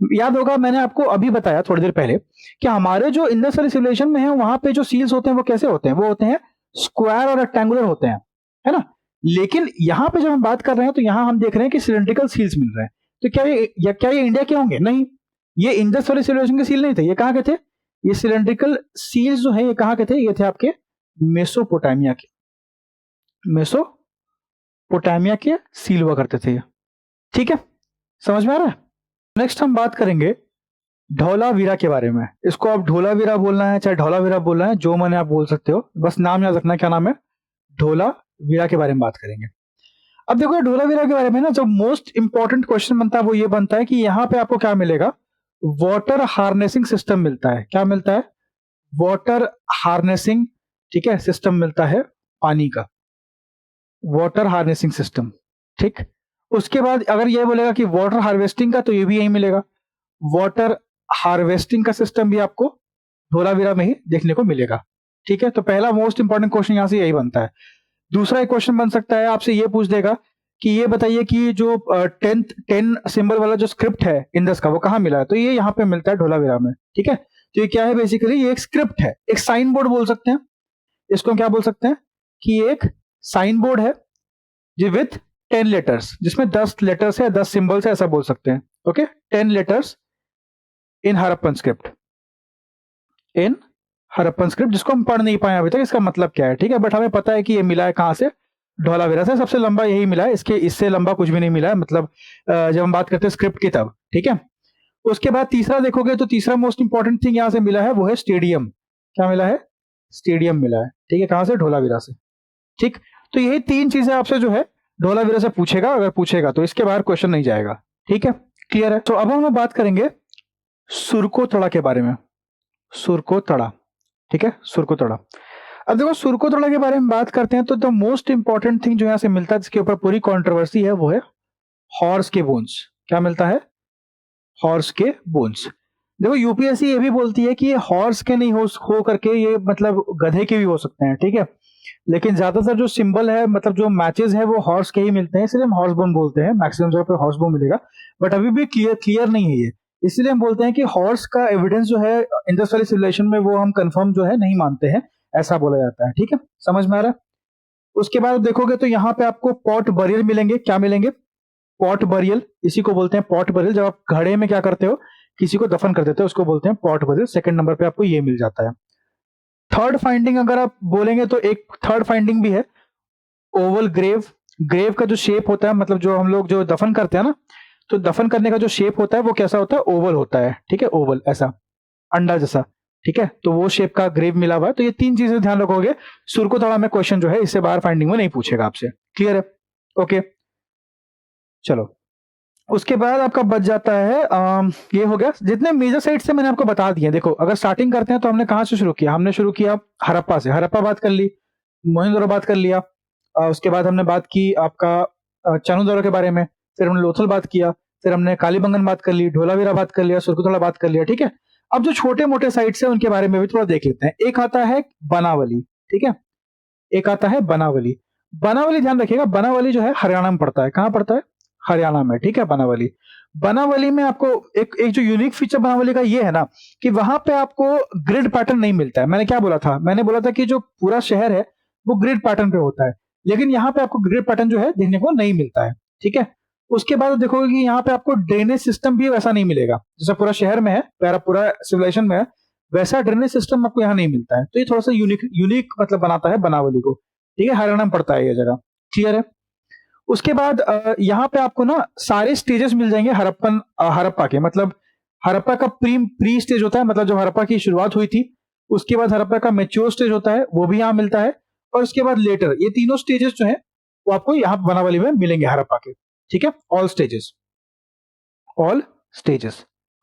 याद होगा मैंने आपको अभी बताया थोड़ी देर पहले कि हमारे जो इंडस वैली सिविलाइजेशन में है वहां पे जो सील्स होते हैं वो कैसे होते हैं? वो होते हैं स्क्वायर और रेक्टेंगुलर होते हैं, है ना। लेकिन यहां पे जब हम बात कर रहे हैं तो यहां हम देख रहे हैं कि सिलेंड्रिकल सील्स मिल रहे हैं। तो क्या ये इंडिया के होंगे? नहीं, ये इंडस वैली सिविलाइजेशन के सील नहीं थे। ये कहां के थे? ये सिलेंड्रिकल सील्स जो है ये कहां के थे? ये थे आपके मेसोपोटामिया के। मेसोपोटामिया के सील हुआ करते थे, ठीक है। समझ में आ रहा है? नेक्स्ट हम बात करेंगे धौलावीरा के बारे में। इसको आप ढोलावीरा बोलना है चाहे धौलावीरा बोलना है, जो मैंने आप बोल सकते हो, बस नाम याद रखना। क्या नाम है? धौलावीरा के बारे में बात करेंगे। अब देखो धौलावीरा के बारे में ना, जो मोस्ट इंपॉर्टेंट क्वेश्चन बनता है वो ये बनता है कि यहाँ पे आपको क्या मिलेगा? वाटर हार्नेसिंग सिस्टम मिलता है। क्या मिलता है? वाटर हार्नेसिंग, ठीक है, सिस्टम मिलता है पानी का, वाटर हार्नेसिंग सिस्टम, ठीक। उसके बाद अगर ये बोलेगा कि वाटर हार्वेस्टिंग का, तो ये भी यही मिलेगा। वाटर हार्वेस्टिंग का सिस्टम भी आपको धौलावीरा में ही देखने को मिलेगा, ठीक है। तो पहला मोस्ट इंपॉर्टेंट क्वेश्चन यहां से यही बनता है। दूसरा एक क्वेश्चन बन सकता है, आपसे ये पूछ देगा कि ये बताइए कि जो 10 सिंबल वाला जो स्क्रिप्ट है इंडस का, वो कहाँ मिला है? तो ये यहाँ पे मिलता है धौलावीरा में, ठीक है। तो ये क्या है? बेसिकली ये एक स्क्रिप्ट है, एक साइन बोर्ड बोल सकते हैं इसको। क्या बोल सकते हैं? कि एक साइन बोर्ड है जी विथ 10 लेटर्स, जिसमें 10 लेटर्स है, 10 सिंबल्स है, ऐसा बोल सकते हैं। Okay, 10 letters in Harappan script, जिसको हम पढ़ नहीं पाए अभी तक, इसका मतलब क्या है, ठीक है। बट हमें पता है कि ये मिला है कहां से? धौलावीरा से। सबसे लंबा यही मिला है, इससे लंबा कुछ भी नहीं मिला है, मतलब जब हम बात करते हैं स्क्रिप्ट की तब, ठीक है। उसके बाद तीसरा देखोगे तो तीसरा मोस्ट इंपॉर्टेंट थिंग यहां से मिला है, वो है स्टेडियम। क्या मिला है? स्टेडियम मिला है, ठीक है। कहां से? धौलावीरा से, ठीक। तो यही 3 चीजें आपसे जो है धौलावीरा से पूछेगा, अगर पूछेगा तो इसके बाहर क्वेश्चन नहीं जाएगा, ठीक है। क्लियर है? तो अब हम बात करेंगे सुरकोतड़ा के बारे में। सुरकोतड़ा, ठीक है, सुरकोतड़ा। अब देखो सुरकोतड़ा के बारे में बात करते हैं तो द मोस्ट इंपॉर्टेंट थिंग जो यहां से मिलता है, जिसके ऊपर पूरी कंट्रोवर्सी है, वो है हॉर्स के बोन्स। क्या मिलता है? हॉर्स के बोन्स। देखो यूपीएससी ये भी बोलती है कि ये हॉर्स के नहीं हो करके ये मतलब गधे के भी हो सकते हैं, ठीक है। लेकिन ज्यादातर जो सिंबल है, मतलब जो मैचेस है, वो हॉर्स के ही मिलते हैं, इसलिए हम हॉर्स बोन बोलते हैं। मैक्सिमम जगह पे हॉर्स बोन मिलेगा, बट अभी भी क्लियर नहीं है ये, इसलिए हम बोलते हैं कि हॉर्स का एविडेंस जो है इंडस वैली सिविलाइजेशन में, वो हम कंफर्म जो है नहीं मानते हैं, ऐसा बोला जाता है, ठीक है। समझ में आ रहा है? उसके बाद देखोगे तो यहाँ पे आपको पॉट बरियल मिलेंगे। क्या मिलेंगे? पॉट बरियल, इसी को बोलते हैं पॉट बरियल। जब आप घड़े में क्या करते हो, किसी को दफन कर देते हो, उसको बोलते हैं पॉट बरियल। सेकंड नंबर पे आपको ये मिल जाता है। थर्ड फाइंडिंग अगर आप बोलेंगे तो एक थर्ड फाइंडिंग भी है, ओवल ग्रेव। ग्रेव का जो शेप होता है, मतलब जो हम लोग जो दफन करते हैं ना, तो दफन करने का जो शेप होता है वो कैसा होता है? ओवल होता है, ठीक है, ओवल, ऐसा अंडा जैसा। ठीक है, तो वो शेप का ग्रेव मिला हुआ है। तो ये 3 चीजें ध्यान रखोगे, सुरकोतड़ा में क्वेश्चन जो है इससे बाहर फाइंडिंग में नहीं पूछेगा आपसे। क्लियर है? ओके, चलो उसके बाद आपका बच जाता है ये हो गया जितने मेजर साइट से मैंने आपको बता दिए। देखो अगर स्टार्टिंग करते हैं तो हमने कहाँ से शुरू किया? हमने शुरू किया हड़प्पा से, हड़प्पा बात कर ली, मोहनजोदड़ो बात कर लिया, उसके बाद हमने बात की आपका चानुदौरा के बारे में, फिर हमने लोथल बात किया, फिर हमने कालीबंगन बात कर ली, ढोलावीरा बात कर लिया, सुरकुतला बात कर लिया। ठीक है, अब जो छोटे मोटे साइट्स है उनके बारे में भी थोड़ा देख लेते हैं। एक आता है बनावली, ठीक है, एक आता है बनावली। बनावली ध्यान रखिएगा, बनावली जो है हरियाणा में पड़ता है। कहाँ पड़ता है? हरियाणा में। ठीक है, बनावली। बनावली में आपको एक एक जो यूनिक फीचर बनावली का ये है ना कि वहां पे आपको ग्रिड पैटर्न नहीं मिलता है। मैंने क्या बोला था? मैंने बोला था कि जो पूरा शहर है वो ग्रिड पैटर्न पे होता है, लेकिन यहाँ पे आपको ग्रिड पैटर्न जो है देखने को नहीं मिलता है। ठीक है, उसके बाद देखोगे कि यहाँ पे आपको ड्रेनेज सिस्टम भी वैसा नहीं मिलेगा जैसा पूरा शहर में है, पूरा सिविलाइजेशन में है, वैसा ड्रेनेज सिस्टम आपको यहाँ नहीं मिलता है। तो ये थोड़ा सा यूनिक यूनिक मतलब बनाता है बनावली को। ठीक है, हरियाणा में पड़ता है ये जगह। क्लियर है? उसके बाद यहाँ पे आपको ना सारे स्टेजेस मिल जाएंगे हड़प्पा के। मतलब हड़प्पा का प्री स्टेज होता है, मतलब जब हड़प्पा की शुरुआत हुई थी, उसके बाद हड़प्पा का मैच्योर स्टेज होता है, वो भी यहाँ मिलता है, और उसके बाद लेटर। ये तीनों स्टेजेस जो है वो आपको यहाँ बनावली में मिलेंगे हड़प्पा के। ठीक है, ऑल स्टेजेस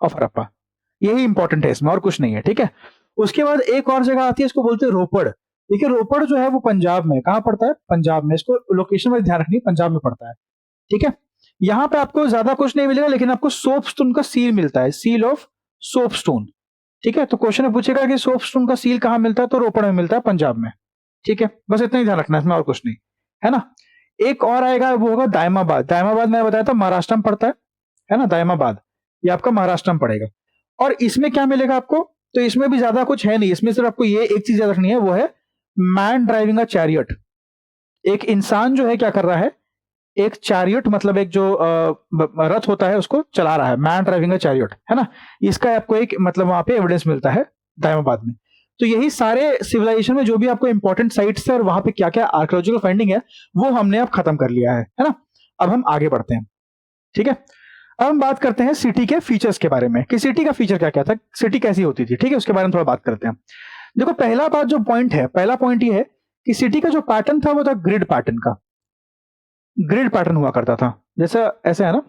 ऑफ हड़प्पा, यही इंपॉर्टेंट है इसमें, और कुछ नहीं है। ठीक है, उसके बाद एक और जगह आती है, इसको बोलते हैं रोपड़। देखिए रोपड़ जो है वो पंजाब में, कहां पड़ता है? पंजाब में। इसको लोकेशन में ध्यान रखनी, पंजाब में पड़ता है। ठीक है, यहां पे आपको ज्यादा कुछ नहीं मिलेगा, लेकिन आपको सोपस्टोन का सील मिलता है, सील ऑफ सोपस्टोन। ठीक है, तो क्वेश्चन में पूछेगा कि सोपस्टोन का सील कहां मिलता है, तो रोपड़ में मिलता है, पंजाब में। ठीक है, बस इतना ही ध्यान रखना है इसमें, और कुछ नहीं है ना। एक और आएगा, वो होगा दायमाबाद। दायमाबाद मैंने बताया था महाराष्ट्र में पड़ता है ना, दायमाबाद ये आपका महाराष्ट्र में पड़ेगा। और इसमें क्या मिलेगा आपको? तो इसमें भी ज्यादा कुछ है नहीं, इसमें सिर्फ आपको ये एक चीज याद रखनी है, वो है मैन ड्राइविंग अ चैरियट। एक इंसान जो है क्या कर रहा है, एक चैरियट मतलब एक जो रथ होता है उसको चला रहा है, मैन ड्राइविंग अ चैरियट, है ना। इसका आपको एक मतलब वहां पे एविडेंस मिलता है दायमाबाद में। तो यही सारे सिविलाइजेशन में जो भी आपको इंपॉर्टेंट साइट्स है और वहां पे क्या क्या आर्कियोलॉजिकल फाइंडिंग है वो हमने अब खत्म कर लिया है ना। अब हम आगे बढ़ते हैं। ठीक है, अब हम बात करते हैं सिटी के फीचर्स के बारे में, कि सिटी का फीचर क्या क्या था, सिटी कैसी होती थी। ठीक है, उसके बारे में थोड़ा बात करते हैं। देखो पहला बात जो पॉइंट है, पहला पॉइंट ये है कि सिटी का जो पैटर्न था वो था ग्रिड पैटर्न का। ग्रिड पैटर्न हुआ करता था, जैसा ऐसे है ना,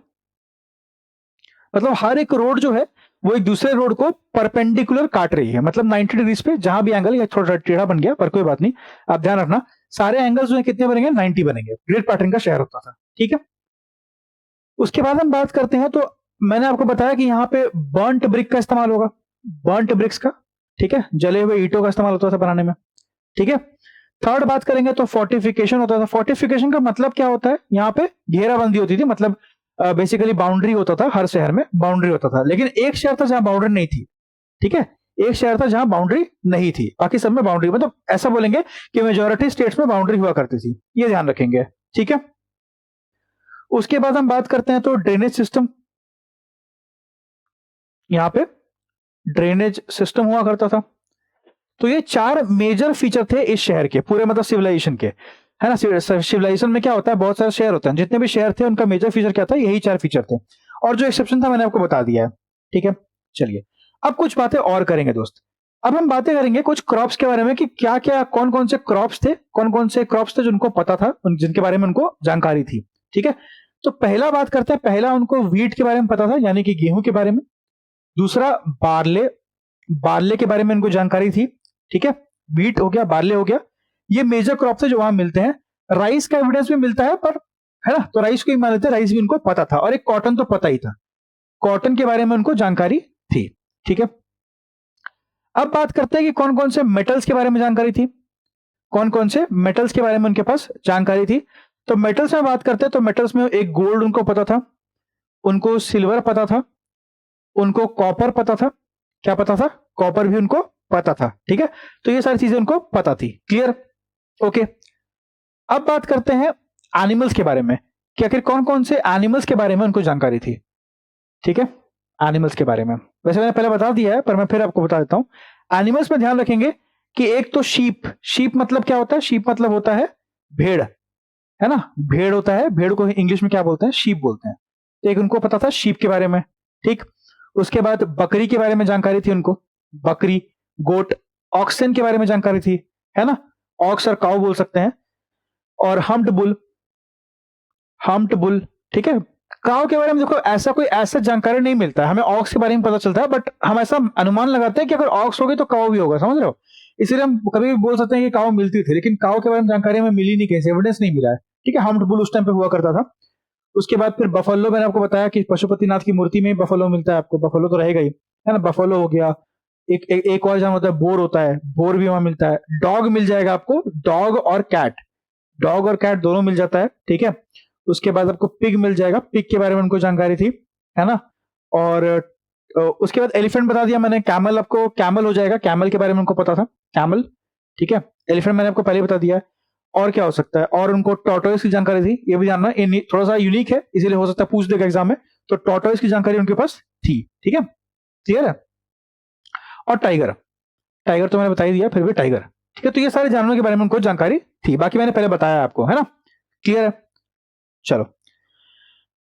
मतलब हर एक रोड जो है वो एक दूसरे रोड को परपेंडिकुलर काट रही है, मतलब 90 डिग्रीज पे जहां भी एंगल, या थोड़ा टेढ़ा बन गया पर कोई बात नहीं, आप ध्यान रखना सारे एंगल्स जो है कितने बनेंगे, 90 बनेंगे। ग्रिड पैटर्न का शहर होता था। ठीक है, उसके बाद हम बात करते हैं, तो मैंने आपको बताया कि यहाँ पे बर्न्ट ब्रिक का इस्तेमाल होगा, बर्न्ट ब्रिक्स का। ठीक है, जले हुए ईंटों का इस्तेमाल होता था बनाने में। ठीक है, थर्ड बात करेंगे तो फोर्टिफिकेशन होता था। फोर्टिफिकेशन का मतलब क्या होता है, यहाँ पे घेराबंदी होती थी, मतलब बेसिकली बाउंड्री होता था, हर शहर में बाउंड्री होता था, लेकिन एक शहर था जहां बाउंड्री नहीं थी। ठीक है, एक शहर था जहां बाउंड्री नहीं थी, बाकी सब में बाउंड्री, मतलब ऐसा बोलेंगे कि मेजोरिटी स्टेट्स में बाउंड्री हुआ करती थी, ये ध्यान रखेंगे। ठीक है, उसके बाद हम बात करते हैं तो ड्रेनेज सिस्टम। यहाँ पे ड्रेनेज सिस्टम हुआ करता था। तो ये 4 मेजर फीचर थे इस शहर के, पूरे मतलब सिविलाइजेशन के, है ना। सिविलाइजेशन में क्या होता है, बहुत सारे शहर होते हैं, जितने भी शहर थे उनका मेजर फीचर क्या था, यही 4 फीचर थे, और जो एक्सेप्शन था मैंने आपको बता दिया है। ठीक है, चलिए अब कुछ बातें और करेंगे दोस्त। अब हम बातें करेंगे कुछ क्रॉप्स के बारे में, कि क्या क्या कौन कौन से क्रॉप्स थे, कौन कौन से क्रॉप्स थे जिनको पता था, जिनके बारे में उनको जानकारी थी। ठीक है, तो पहला बात करते हैं, पहला उनको व्हीट के बारे में पता था, यानी कि गेहूं के बारे में। दूसरा बार्ले, बार्ले के बारे में उनको जानकारी थी। ठीक है, व्हीट हो गया, बार्ले हो गया, ये मेजर क्रॉप है जो वहां मिलते हैं। राइस का एविडेंस भी मिलता है, पर है ना, तो राइस को ही मान लेते हैं, राइस भी उनको पता था, और एक कॉटन तो पता ही था, कॉटन के बारे में उनको जानकारी थी। ठीक है, अब बात करते हैं कि कौन कौन से मेटल्स के बारे में जानकारी थी, कौन कौन से मेटल्स के बारे में उनके पास जानकारी थी। तो मेटल्स में बात करते हैं, तो मेटल्स में एक गोल्ड उनको पता था, उनको सिल्वर पता था, उनको कॉपर पता था। क्या पता था? कॉपर भी उनको पता था। ठीक है, तो ये सारी चीजें उनको पता थी। क्लियर? ओके, अब बात करते हैं एनिमल्स के बारे में, कि आखिर कौन कौन से एनिमल्स के बारे में उनको जानकारी थी। ठीक है, एनिमल्स के बारे में वैसे मैंने पहले बता दिया है, पर मैं फिर आपको बता देता हूं। एनिमल्स में ध्यान रखेंगे कि एक तो शीप, शीप मतलब क्या होता है, शीप मतलब होता है भेड़, है ना, भेड़ होता है, भेड़ को इंग्लिश में क्या बोलते हैं, शीप बोलते हैं। तो एक उनको पता था शीप के बारे में। ठीक, उसके बाद बकरी के बारे में जानकारी थी उनको, बकरी, गोट, ऑक्सन के बारे में जानकारी थी, है ना? ऑक्स और काऊ बोल सकते हैं। और हम्प्ड बुल, ठीक है? काऊ के बारे में देखो ऐसा कोई ऐसा जानकारी नहीं मिलता है, हमें ऑक्स के बारे में पता चलता है, बट हम ऐसा अनुमान लगाते हैं कि अगर ऑक्स होगी तो काऊ भी होगा, समझ रहे हो? इसीलिए हम कभी भी बोल सकते हैं कि काऊ मिलती थी, लेकिन काऊ के बारे में जानकारी हमें मिली नहीं, कहीं से एविडेंस नहीं मिला है, ठीक है? हम्प्ड बुल उस टाइम पे हुआ करता था। उसके बाद फिर बफलो, मैंने आपको बताया कि पशुपतिनाथ की मूर्ति में बफलो मिलता है आपको, बफलो तो रहेगा ही, है ना? बफलो हो गया। एक और जानवर होता है, बोर होता है, बोर भी वहां मिलता है। डॉग मिल जाएगा आपको, डॉग और कैट दोनों मिल जाता है, ठीक है? उसके बाद आपको पिग मिल जाएगा, पिग के बारे में उनको जानकारी थी, है ना? और उसके बाद एलिफेंट बता दिया मैंने। कैमल, आपको कैमल हो जाएगा, कैमल के बारे में उनको पता था, कैमल, ठीक है? एलिफेंट मैंने आपको पहले बता दिया है। और क्या हो सकता है? और उनको टॉर्टोइस की जानकारी थी, ये भी जानना, थोड़ा सा यूनिक है, इसीलिए हो सकता है पूछ देगा एग्जाम में। तो टॉर्टोइस की जानकारी उनके पास थी, ठीक है? क्लियर है? और टाइगर, टाइगर तो मैंने बता ही दिया, फिर भी टाइगर, ठीक है? तो ये सारे जानवरों के बारे में उनको जानकारी थी, बाकी मैंने पहले बताया आपको, है ना? क्लियर है? चलो,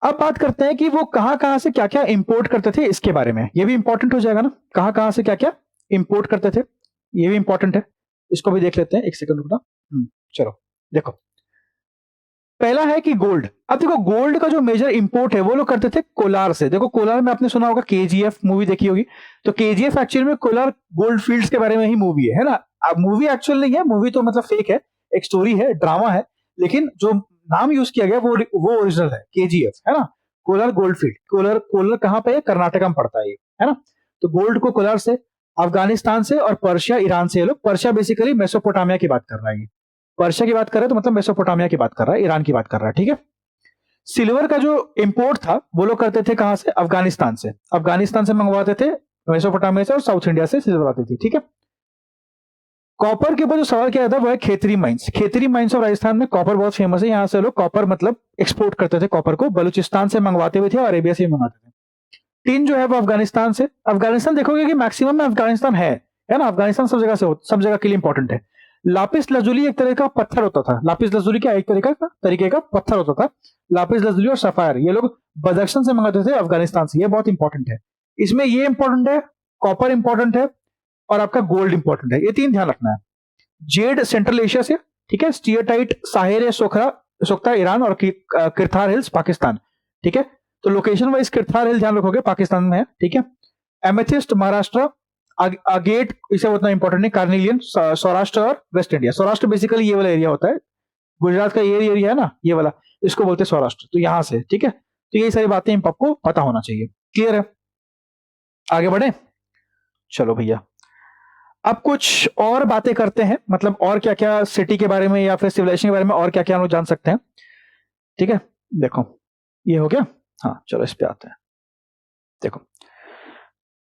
अब बात करते हैं कि वो कहां से क्या क्या इंपोर्ट करते थे, इसके बारे में। ये भी इंपॉर्टेंट हो जाएगा ना, कहां से क्या क्या इंपोर्ट करते थे, ये भी इंपॉर्टेंट है। इसको भी देख लेते हैं, एक सेकंड रुकना। चलो देखो, पहला है कि गोल्ड। अब देखो, गोल्ड का जो मेजर इंपोर्ट है वो लोग करते थे कोलार से। देखो, कोलार में आपने सुना होगा, केजीएफ मूवी देखी होगी, तो केजीएफ एक्चुअल में कोलार गोल्ड फील्ड्स के बारे में ही मूवी है ना? अब मूवी एक्चुअल नहीं है, मूवी तो मतलब फेक है, एक स्टोरी है, ड्रामा है, लेकिन जो नाम यूज किया गया वो ओरिजिनल है, केजीएफ, है ना? Kolar gold field. कोलार कोलार कहाँ पे है? कर्नाटक में पड़ता है ये, है ना? तो गोल्ड को कोलार से, अफगानिस्तान से और पर्शिया, ईरान से, ये लोग, पर्शिया बेसिकली मेसोपोटामिया की बात कर रहा है ये। पर्शिया की बात कर रहा है तो मतलब मेसोपोटामिया की बात कर रहा है, ईरान की बात कर रहा है, ठीक है? सिल्वर का जो इंपोर्ट था वो लोग करते थे कहां से? अफगानिस्तान से। अफगानिस्तान से मंगवाते थे, मेसोपोटामिया से और साउथ इंडिया से सिल्वर आती थी, ठीक है? कॉपर के ऊपर जो सवाल किया था वो है Khetri mines. Khetri mines of Rajasthan में कॉपर बहुत फेमस है, यहां से लोग कॉपर मतलब एक्सपोर्ट करते थे, कॉपर को बलूचिस्तान से मंगवाते हुए थे और अरेबिया से भी मंगाते थे। टिन जो है वो अफगानिस्तान से। अफगानिस्तान देखोगे कि मैक्सिमम में अफगानिस्तान है ना? अफगानिस्तान सब जगह से, सब जगह के लिए इंपॉर्टेंट है। लापिस लजुली एक तरह का पत्थर होता था। लापिस लजुली क्या एक तरीके का पत्थर होता था। लापिस लजुली और सफायर ये लोग बदख्शान से मंगाते थे, अफगानिस्तान से। ये बहुत इंपॉर्टेंट है। इसमें ये इंपॉर्टेंट है, कॉपर इंपॉर्टेंट है और आपका गोल्ड इंपॉर्टेंट है, ये तीन ध्यान रखना है। जेड सेंट्रल एशिया से, ठीक है? स्टीयरटाइट साहेर सोखरा सोख्ता ईरान और किरथार हिल्स पाकिस्तान, ठीक है? तो लोकेशन वाइज किरथार हिल ध्यान रखोगे, पाकिस्तान में है, ठीक है? एमेथिस्ट महाराष्ट्र, अगेट इसे उतना इंपॉर्टेंट नहीं, कार्निलियन सौराष्ट्र और वेस्ट इंडिया। सौराष्ट्र बेसिकली ये वाला एरिया होता है, गुजरात का ये एरिया है ना, ये वाला, इसको बोलते हैं सौराष्ट्र। तो यहां से, ठीक है? तो ये सारी बातें आपको पता होना चाहिए। क्लियर है? आगे बढ़े, चलो भैया, अब कुछ और बातें करते हैं, मतलब और क्या क्या सिटी के बारे में या फिर सिविलाइजेशन के बारे में और क्या क्या हम लोग जान सकते हैं, ठीक है? देखो, ये हो गया। हाँ, चलो इस पे आते हैं। देखो,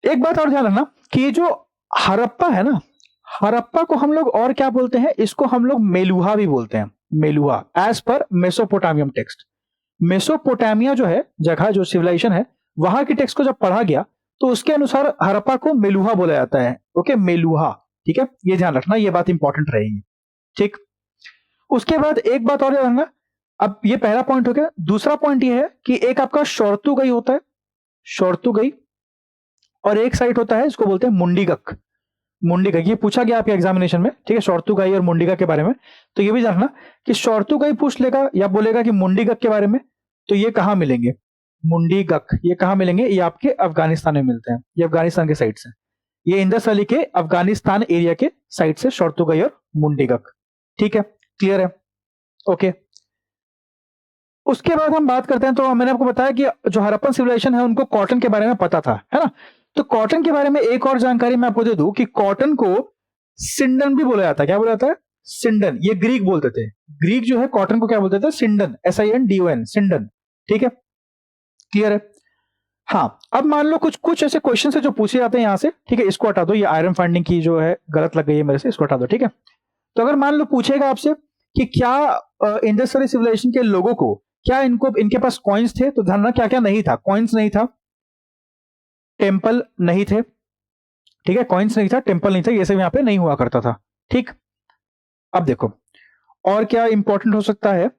एक बात और ध्यान रखना कि ये जो हड़प्पा है ना, हड़प्पा को हम लोग और क्या बोलते हैं? इसको हम लोग मेलुहा भी बोलते हैं, Meluha, as per मेसोपोटामियम text. Mesopotamia जो है जगह, जो सिविलाइजेशन है, वहां के टेक्स्ट को जब पढ़ा गया तो उसके अनुसार हड़प्पा को मेलुहा बोला जाता है। ओके, मेलुहा, ठीक है? ये ध्यान रखना, ये बात इंपॉर्टेंट रहेगी, ठीक? उसके बाद एक बात और ध्यान रखना, अब ये पहला पॉइंट हो गया। दूसरा पॉइंट ये है कि एक आपका शोर्तुगई होता है, शोर्तुगई, और एक साइट होता है, इसको बोलते हैं मुंडीगक। मुंडीगक ये पूछा गया आपके एग्जामिनेशन में, ठीक है? शोर्तुगाई और मुंडीगक के बारे में। तो ये भी जानना कि शोर्तुगाई पूछ लेगा या बोलेगा कि मुंडीगक के बारे में, तो ये कहां मिलेंगे? मुंडीगक ये कहां मिलेंगे? ये आपके अफगानिस्तान में मिलते हैं, ये अफगानिस्तान के साइड से, ये इंदस वैली के अफगानिस्तान एरिया के साइड से शोर्तुगाई और मुंडीगक, ठीक है? क्लियर है? ओके। उसके बाद हम बात करते हैं, तो मैंने आपको बताया कि जो हड़प्पन सिविलाइजेशन है उनको कॉटन के बारे में पता था, है ना? तो कॉटन के बारे में एक और जानकारी मैं आपको दे दूं कि कॉटन को सिंडन भी बोला जाता है। क्या बोला जाता है? सिंडन। ये ग्रीक बोलते थे, ग्रीक जो है कॉटन को क्या बोलते थे? सिंडन, SINDON, सिंडन, ठीक है? क्लियर है? हाँ, अब मान लो कुछ कुछ ऐसे क्वेश्चन है जो पूछे जाते हैं यहां से, ठीक है? इसको हटा दो, ये आयरन फाइंडिंग की जो है गलत लग गई है मेरे से, इसको हटा दो, ठीक है? तो अगर मान लो पूछेगा आपसे कि क्या इंडस वैली सिविलाइजेशन के लोगों को, क्या इनको इनके पास कॉइन्स थे, तो ध्यान रखना क्या क्या नहीं था। कॉइन्स नहीं था, टेम्पल नहीं थे, ठीक है? कॉइन्स नहीं था, टेम्पल नहीं था, ये सब यहाँ पे नहीं हुआ करता था, ठीक? अब देखो और क्या इंपॉर्टेंट हो सकता है।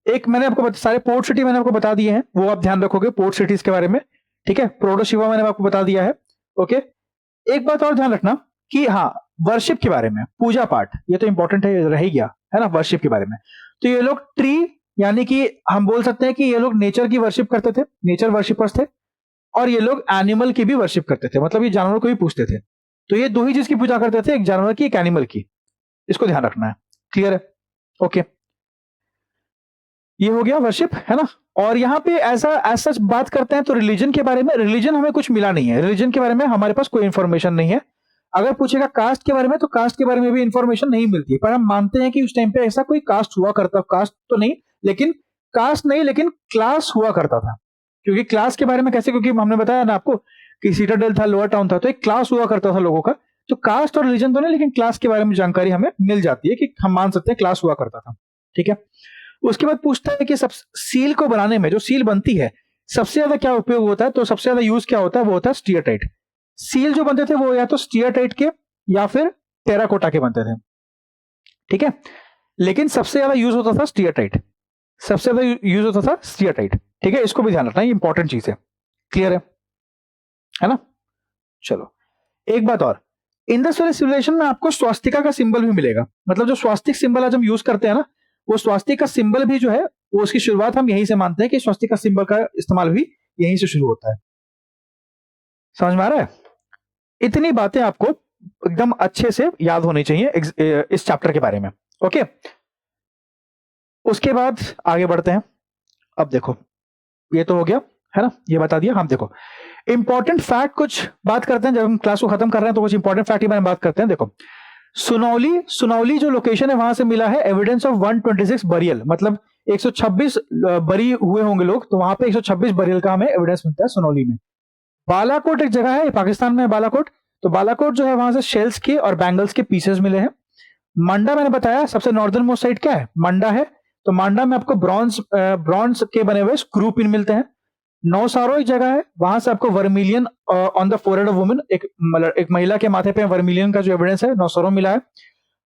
एक मैंने आपको सारे पोर्ट सिटी मैंने आपको बता दिए हैं, वो आप ध्यान रखोगे पोर्ट सिटीज के बारे में, ठीक है? प्रोटोशिवा मैंने आपको बता दिया है, ओके? एक बात और ध्यान रखना कि हाँ, वर्शिप के बारे में, पूजा पाठ, ये तो इंपॉर्टेंट है, ये रह ही गया है ना, वर्शिप के बारे में। तो ये लोग ट्री, यानी कि हम बोल सकते हैं कि ये लोग नेचर की वर्शिप करते थे, नेचर वर्शिपर्स थे, और ये लोग एनिमल की भी वर्शिप करते थे, मतलब ये जानवरों को भी पूजते थे। तो ये दो ही चीज की पूजा करते थे, एक जानवर की, एक एनिमल की। इसको ध्यान रखना है। क्लियर है? ओके, ये हो गया वर्शिप, है ना। और यहाँ पे ऐसा एज सच बात करते हैं तो रिलीजन के बारे में, रिलीजन हमें कुछ मिला नहीं है, रिलीजन के बारे में हमारे पास कोई इंफॉर्मेशन नहीं है। अगर पूछेगा कास्ट के बारे में, तो कास्ट के बारे में भी इंफॉर्मेशन नहीं मिलती है, पर हम मानते हैं कि उस टाइम पे ऐसा कोई कास्ट हुआ करता, कास्ट तो नहीं लेकिन, कास्ट नहीं लेकिन क्लास हुआ करता था। क्योंकि क्लास के बारे में कैसे, क्योंकि हमने बताया ना आपको कि सीटाडेल था, लोअर टाउन था, तो एक क्लास हुआ करता था लोगों का। तो कास्ट और रिलीजन तो नहीं, लेकिन क्लास के बारे में जानकारी हमें मिल जाती है कि हम मान सकते हैं क्लास हुआ करता था। ठीक है, उसके बाद पूछता है कि सब सील को बनाने में, जो सील बनती है, सबसे ज्यादा क्या उपयोग होता है, तो सबसे ज्यादा यूज क्या होता है, वो होता है स्टीयरटाइट। सील जो बनते थे वो या तो स्टीयरटाइट के या फिर टेराकोटा के बनते थे। ठीक है, लेकिन सबसे ज्यादा यूज होता था स्टीयरटाइट, सबसे ज्यादा यूज होता था स्टीयरटाइट। ठीक है, इसको भी ध्यान रखना, ये इंपॉर्टेंट चीज है। क्लियर है ना। चलो, एक बात और, इंडस वैली सिविलाइजेशन में आपको स्वास्तिका का सिंबल भी मिलेगा, मतलब जो स्वास्तिक सिंबल आज हम यूज करते हैं ना, वो स्वास्तिक का सिंबल भी जो है, वो उसकी शुरुआत हम यहीं से मानते हैं कि स्वास्तिक का सिंबल का इस्तेमाल भी यहीं से शुरू होता है। समझ में आ रहा है? इतनी बातें आपको एकदम अच्छे से याद होनी चाहिए इस चैप्टर के बारे में। ओके, उसके बाद आगे बढ़ते हैं। अब देखो, ये तो हो गया है ना, ये बता दिया। हम देखो इंपॉर्टेंट फैक्ट कुछ बात करते हैं, जब हम क्लास को खत्म कर रहे हैं तो कुछ इंपॉर्टेंट फैक्ट के बारे में बात करते हैं। देखो, सुनौली जो लोकेशन है, वहां से मिला है एविडेंस ऑफ 126 बरियल, मतलब 126 बरी हुए होंगे लोग, तो वहां पे 126 बरियल का हमें एविडेंस मिलता है सुनौली में। बालाकोट एक जगह है, पाकिस्तान में है बालाकोट, तो बालाकोट जो है वहां से शेल्स के और बैंगल्स के पीसेस मिले हैं। मंडा मैंने बताया सबसे नॉर्दर्न मोस्ट साइड क्या है, मंडा है, तो मंडा में आपको ब्रॉन्ज के बने हुए स्क्रू पिन मिलते हैं। नौसारो एक जगह है, वहां से आपको vermilion on the forehead of woman, एक महिला के माथे पे वर्मिलियन का जो एविडेंस है, नौसारो मिला है।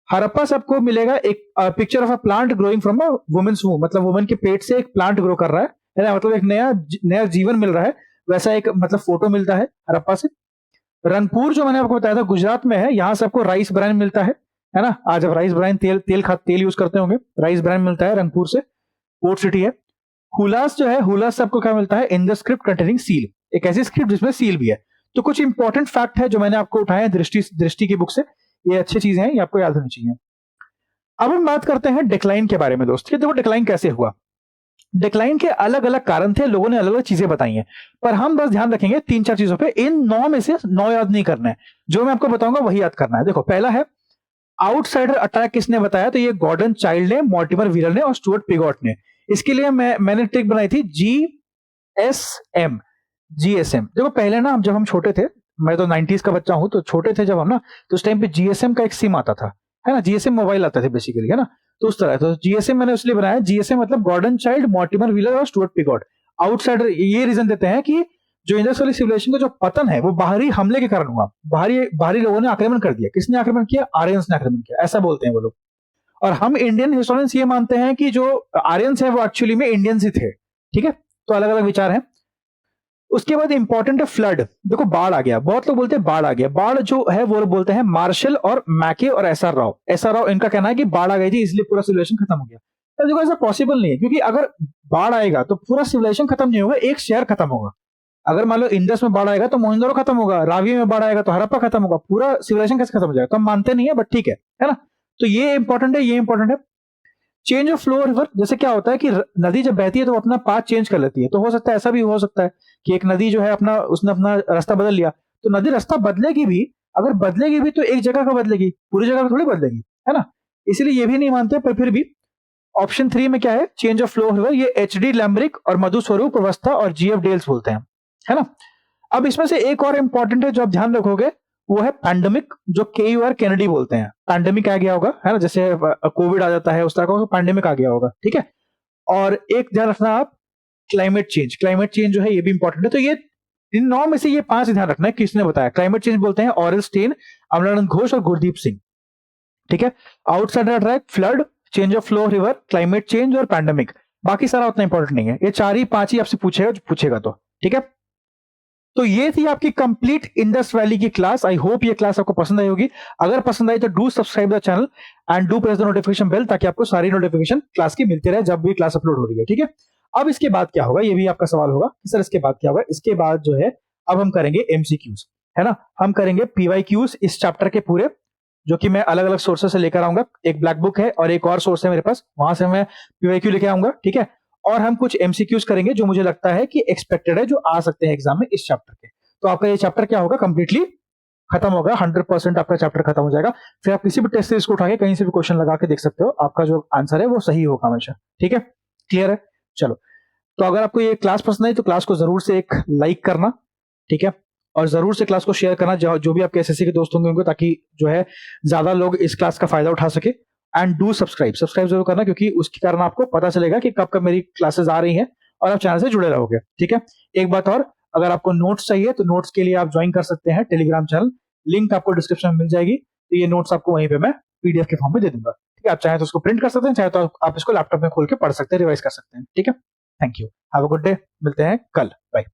हड़प्पा से आपको मिलेगा एक picture of a plant growing from a women's womb, मतलब वुमन के पेट से एक प्लांट ग्रो कर रहा है ना, मतलब एक नया जीवन मिल रहा है, वैसा एक मतलब फोटो मिलता है हड़प्पा से। रंगपुर जो मैंने आपको बताया था गुजरात में है, यहाँ से आपको राइस ब्राइन मिलता है ना, आज अब राइस ब्राइन तेल यूज करते होंगे, राइस ब्राइन मिलता है रंगपुर से, पोर्ट सिटी है। हुलास जो है, हुलास से आपको क्या मिलता है, in the script containing seal, एक ऐसी स्क्रिप्ट जिसमें सील भी है। तो कुछ इंपॉर्टेंट फैक्ट है जो मैंने आपको उठाए हैं दृष्टि की बुक से, ये अच्छी चीजें हैं, ये आपको याद होनी चाहिए। अब हम बात करते हैं डिक्लाइन के बारे में दोस्त, कि देखो डिक्लाइन कैसे हुआ। डिक्लाइन के अलग अलग कारण थे, लोगों ने अलग अलग चीजें बताई हैं, पर हम बस ध्यान रखेंगे तीन चार चीजों पे। इन 9 में से 9 याद नहीं करना है, जो मैं आपको बताऊंगा वही याद करना है। देखो, पहला है आउटसाइडर अटैक, किसने बताया, तो ये गॉर्डन चाइल्ड ने, मॉर्टिमर व्हीलर ने और स्टुअर्ट पिगॉट ने। इसके लिए मैंने ट्रिक बनाई थी, GSM, GSM। देखो पहले ना, जब हम छोटे थे, मैं तो 90s का बच्चा हूं, तो छोटे थे जब हम ना, तो उस टाइम पे GSM का एक सिम आता था, है ना, GSM मोबाइल आता था बेसिकली, है ना, तो उस तरह। तो GSM मैंने इसलिए बनाया, GSM मतलब गॉर्डन चाइल्ड, मॉर्टिमर व्हीलर और स्टुअर्ट पिगॉट। आउटसाइडर ये रीजन देते हैं कि जो इंडस वैली सिविलाइजेशन का जो पतन है, वो बाहरी हमले के कारण हुआ, बाहरी लोगों ने आक्रमण कर दिया। किसने आक्रमण किया, आर्यंस ने आक्रमण किया, ऐसा बोलते हैं वो लोग। और हम इंडियन हिस्टोरियंस ये मानते हैं कि जो आर्यंस है वो एक्चुअली में इंडियंस ही थे। ठीक है, तो अलग अलग विचार हैं। उसके बाद इंपॉर्टेंट है फ्लड। देखो बाढ़ आ गया, बहुत लोग बोलते हैं बाढ़ आ गया, बाढ़ जो है वो लोग बोलते हैं मार्शल और मैके और SR राव, इनका कहना है कि बाढ़ आ गई थी इसलिए पूरा सिविलाइजेशन खत्म हो गया। तो देखो ऐसा पॉसिबल नहीं है, क्योंकि अगर बाढ़ आएगा तो पूरा सिविलाइजेशन खत्म नहीं होगा, एक शहर खत्म होगा। अगर मान लो इंडस में बाढ़ आएगा तो मोहनजोदड़ो खत्म होगा, रावी में बाढ़ आएगा तो हड़प्पा खत्म होगा, पूरा सिविलाइजेशन कैसे खत्म हो जाएगा, तो हम मानते नहीं है, बट ठीक है ना। तो ये इंपॉर्टेंट है, ये इंपॉर्टेंट है। चेंज ऑफ फ्लो रिवर, जैसे क्या होता है कि नदी जब बहती है तो वो अपना पाथ चेंज कर लेती है, तो हो सकता है ऐसा भी हो सकता है कि एक नदी जो है उसने अपना रास्ता बदल लिया, तो नदी रास्ता बदलेगी भी, अगर बदलेगी भी तो एक जगह का बदलेगी, पूरी जगह का थोड़ी बदलेगी, है ना। इसलिए ये भी नहीं मानते, पर फिर भी ऑप्शन 3 में क्या है, चेंज ऑफ फ्लो रिवर, ये HD लैम्ब्रिक और मधु स्वरूप अवस्था और GF डेल्स बोलते हैं, है ना। अब इसमें से एक और इंपॉर्टेंट है जो आप ध्यान रखोगे, वो है पैंडेमिक, जो KUR कैनेडी बोलते हैं। पैंडेमिक आ गया होगा, है ना, जैसे कोविड आ जाता है उस तरह का पैंडेमिक आ गया होगा। ठीक है, और एक ध्यान रखना आप, क्लाइमेट चेंज जो है ये भी इंपॉर्टेंट है। तो ये इन 9 में से ये 5 ध्यान रखना है, किसने बताया। क्लाइमेट चेंज बोलते हैं ऑरेल स्टेन, अमलानंद घोष और गुरदीप सिंह। ठीक है, outsider attack, flood, change of flow river, climate change और पैंडेमिक। बाकी सारा उतना इंपॉर्टेंट नहीं है, ये 4 ही 5 ही आपसे पूछेगा तो। ठीक है, तो ये थी आपकी कंप्लीट इंडस वैली की क्लास। आई होप ये क्लास आपको पसंद आई होगी। अगर पसंद आई तो do subscribe the channel and do press the notification bell, ताकि आपको सारी नोटिफिकेशन क्लास की मिलती रहे जब भी क्लास अपलोड हो रही है। ठीक है, अब इसके बाद क्या होगा, ये भी आपका सवाल होगा कि सर इसके बाद क्या होगा। इसके बाद जो है अब हम करेंगे एमसीक्यूज, है ना। हम करेंगे पीवाईक्यूज इस चैप्टर के पूरे, जो कि मैं अलग अलग सोर्सेस से लेकर आऊंगा। एक ब्लैक बुक है और एक और सोर्स है मेरे पास, वहां से मैं पीवाईक्यू लेके आऊंगा। ठीक है, और हम कुछ एमसीक्यूज करेंगे जो मुझे लगता है कि एक्सपेक्टेड है, जो आ सकते हैं एग्जाम में इस चैप्टर के। तो आपका ये चैप्टर क्या होगा, कंप्लीटली खत्म होगा। 100% आपका चैप्टर खत्म हो जाएगा। फिर आप किसी भी टेस्ट सीरीज को उठा के कहीं से भी क्वेश्चन लगा के देख सकते हो, आपका जो आंसर है वो सही होगा हमेशा। ठीक है, क्लियर है। चलो, तो अगर आपको ये क्लास पसंद आई तो क्लास को जरूर से एक लाइक करना। ठीक है, और जरूर से क्लास को शेयर करना जो भी आपके एसएससी के दोस्त होंगे उनको, ताकि जो है ज्यादा लोग इस क्लास का फायदा उठा सके। एंड डू सब्सक्राइब जरूर करना, क्योंकि उसके कारण आपको पता चलेगा कि कब कब मेरी क्लासेस आ रही हैं और आप चैनल से जुड़े रहोगे। ठीक है, एक बात और, अगर आपको नोट्स चाहिए तो नोट्स के लिए आप ज्वाइन कर सकते हैं टेलीग्राम चैनल, लिंक आपको डिस्क्रिप्शन में मिल जाएगी। तो ये नोट्स आपको वहीं पे मैं पीडीएफ के फॉर्म में दे दूंगा। ठीक है, आप चाहे तो उसको प्रिंट कर सकते हैं, चाहे तो आप इसको लैपटॉप में खोल के पढ़ सकते हैं, रिवाइज कर सकते हैं। ठीक है, thank you, have a good day, मिलते हैं कल, बाय।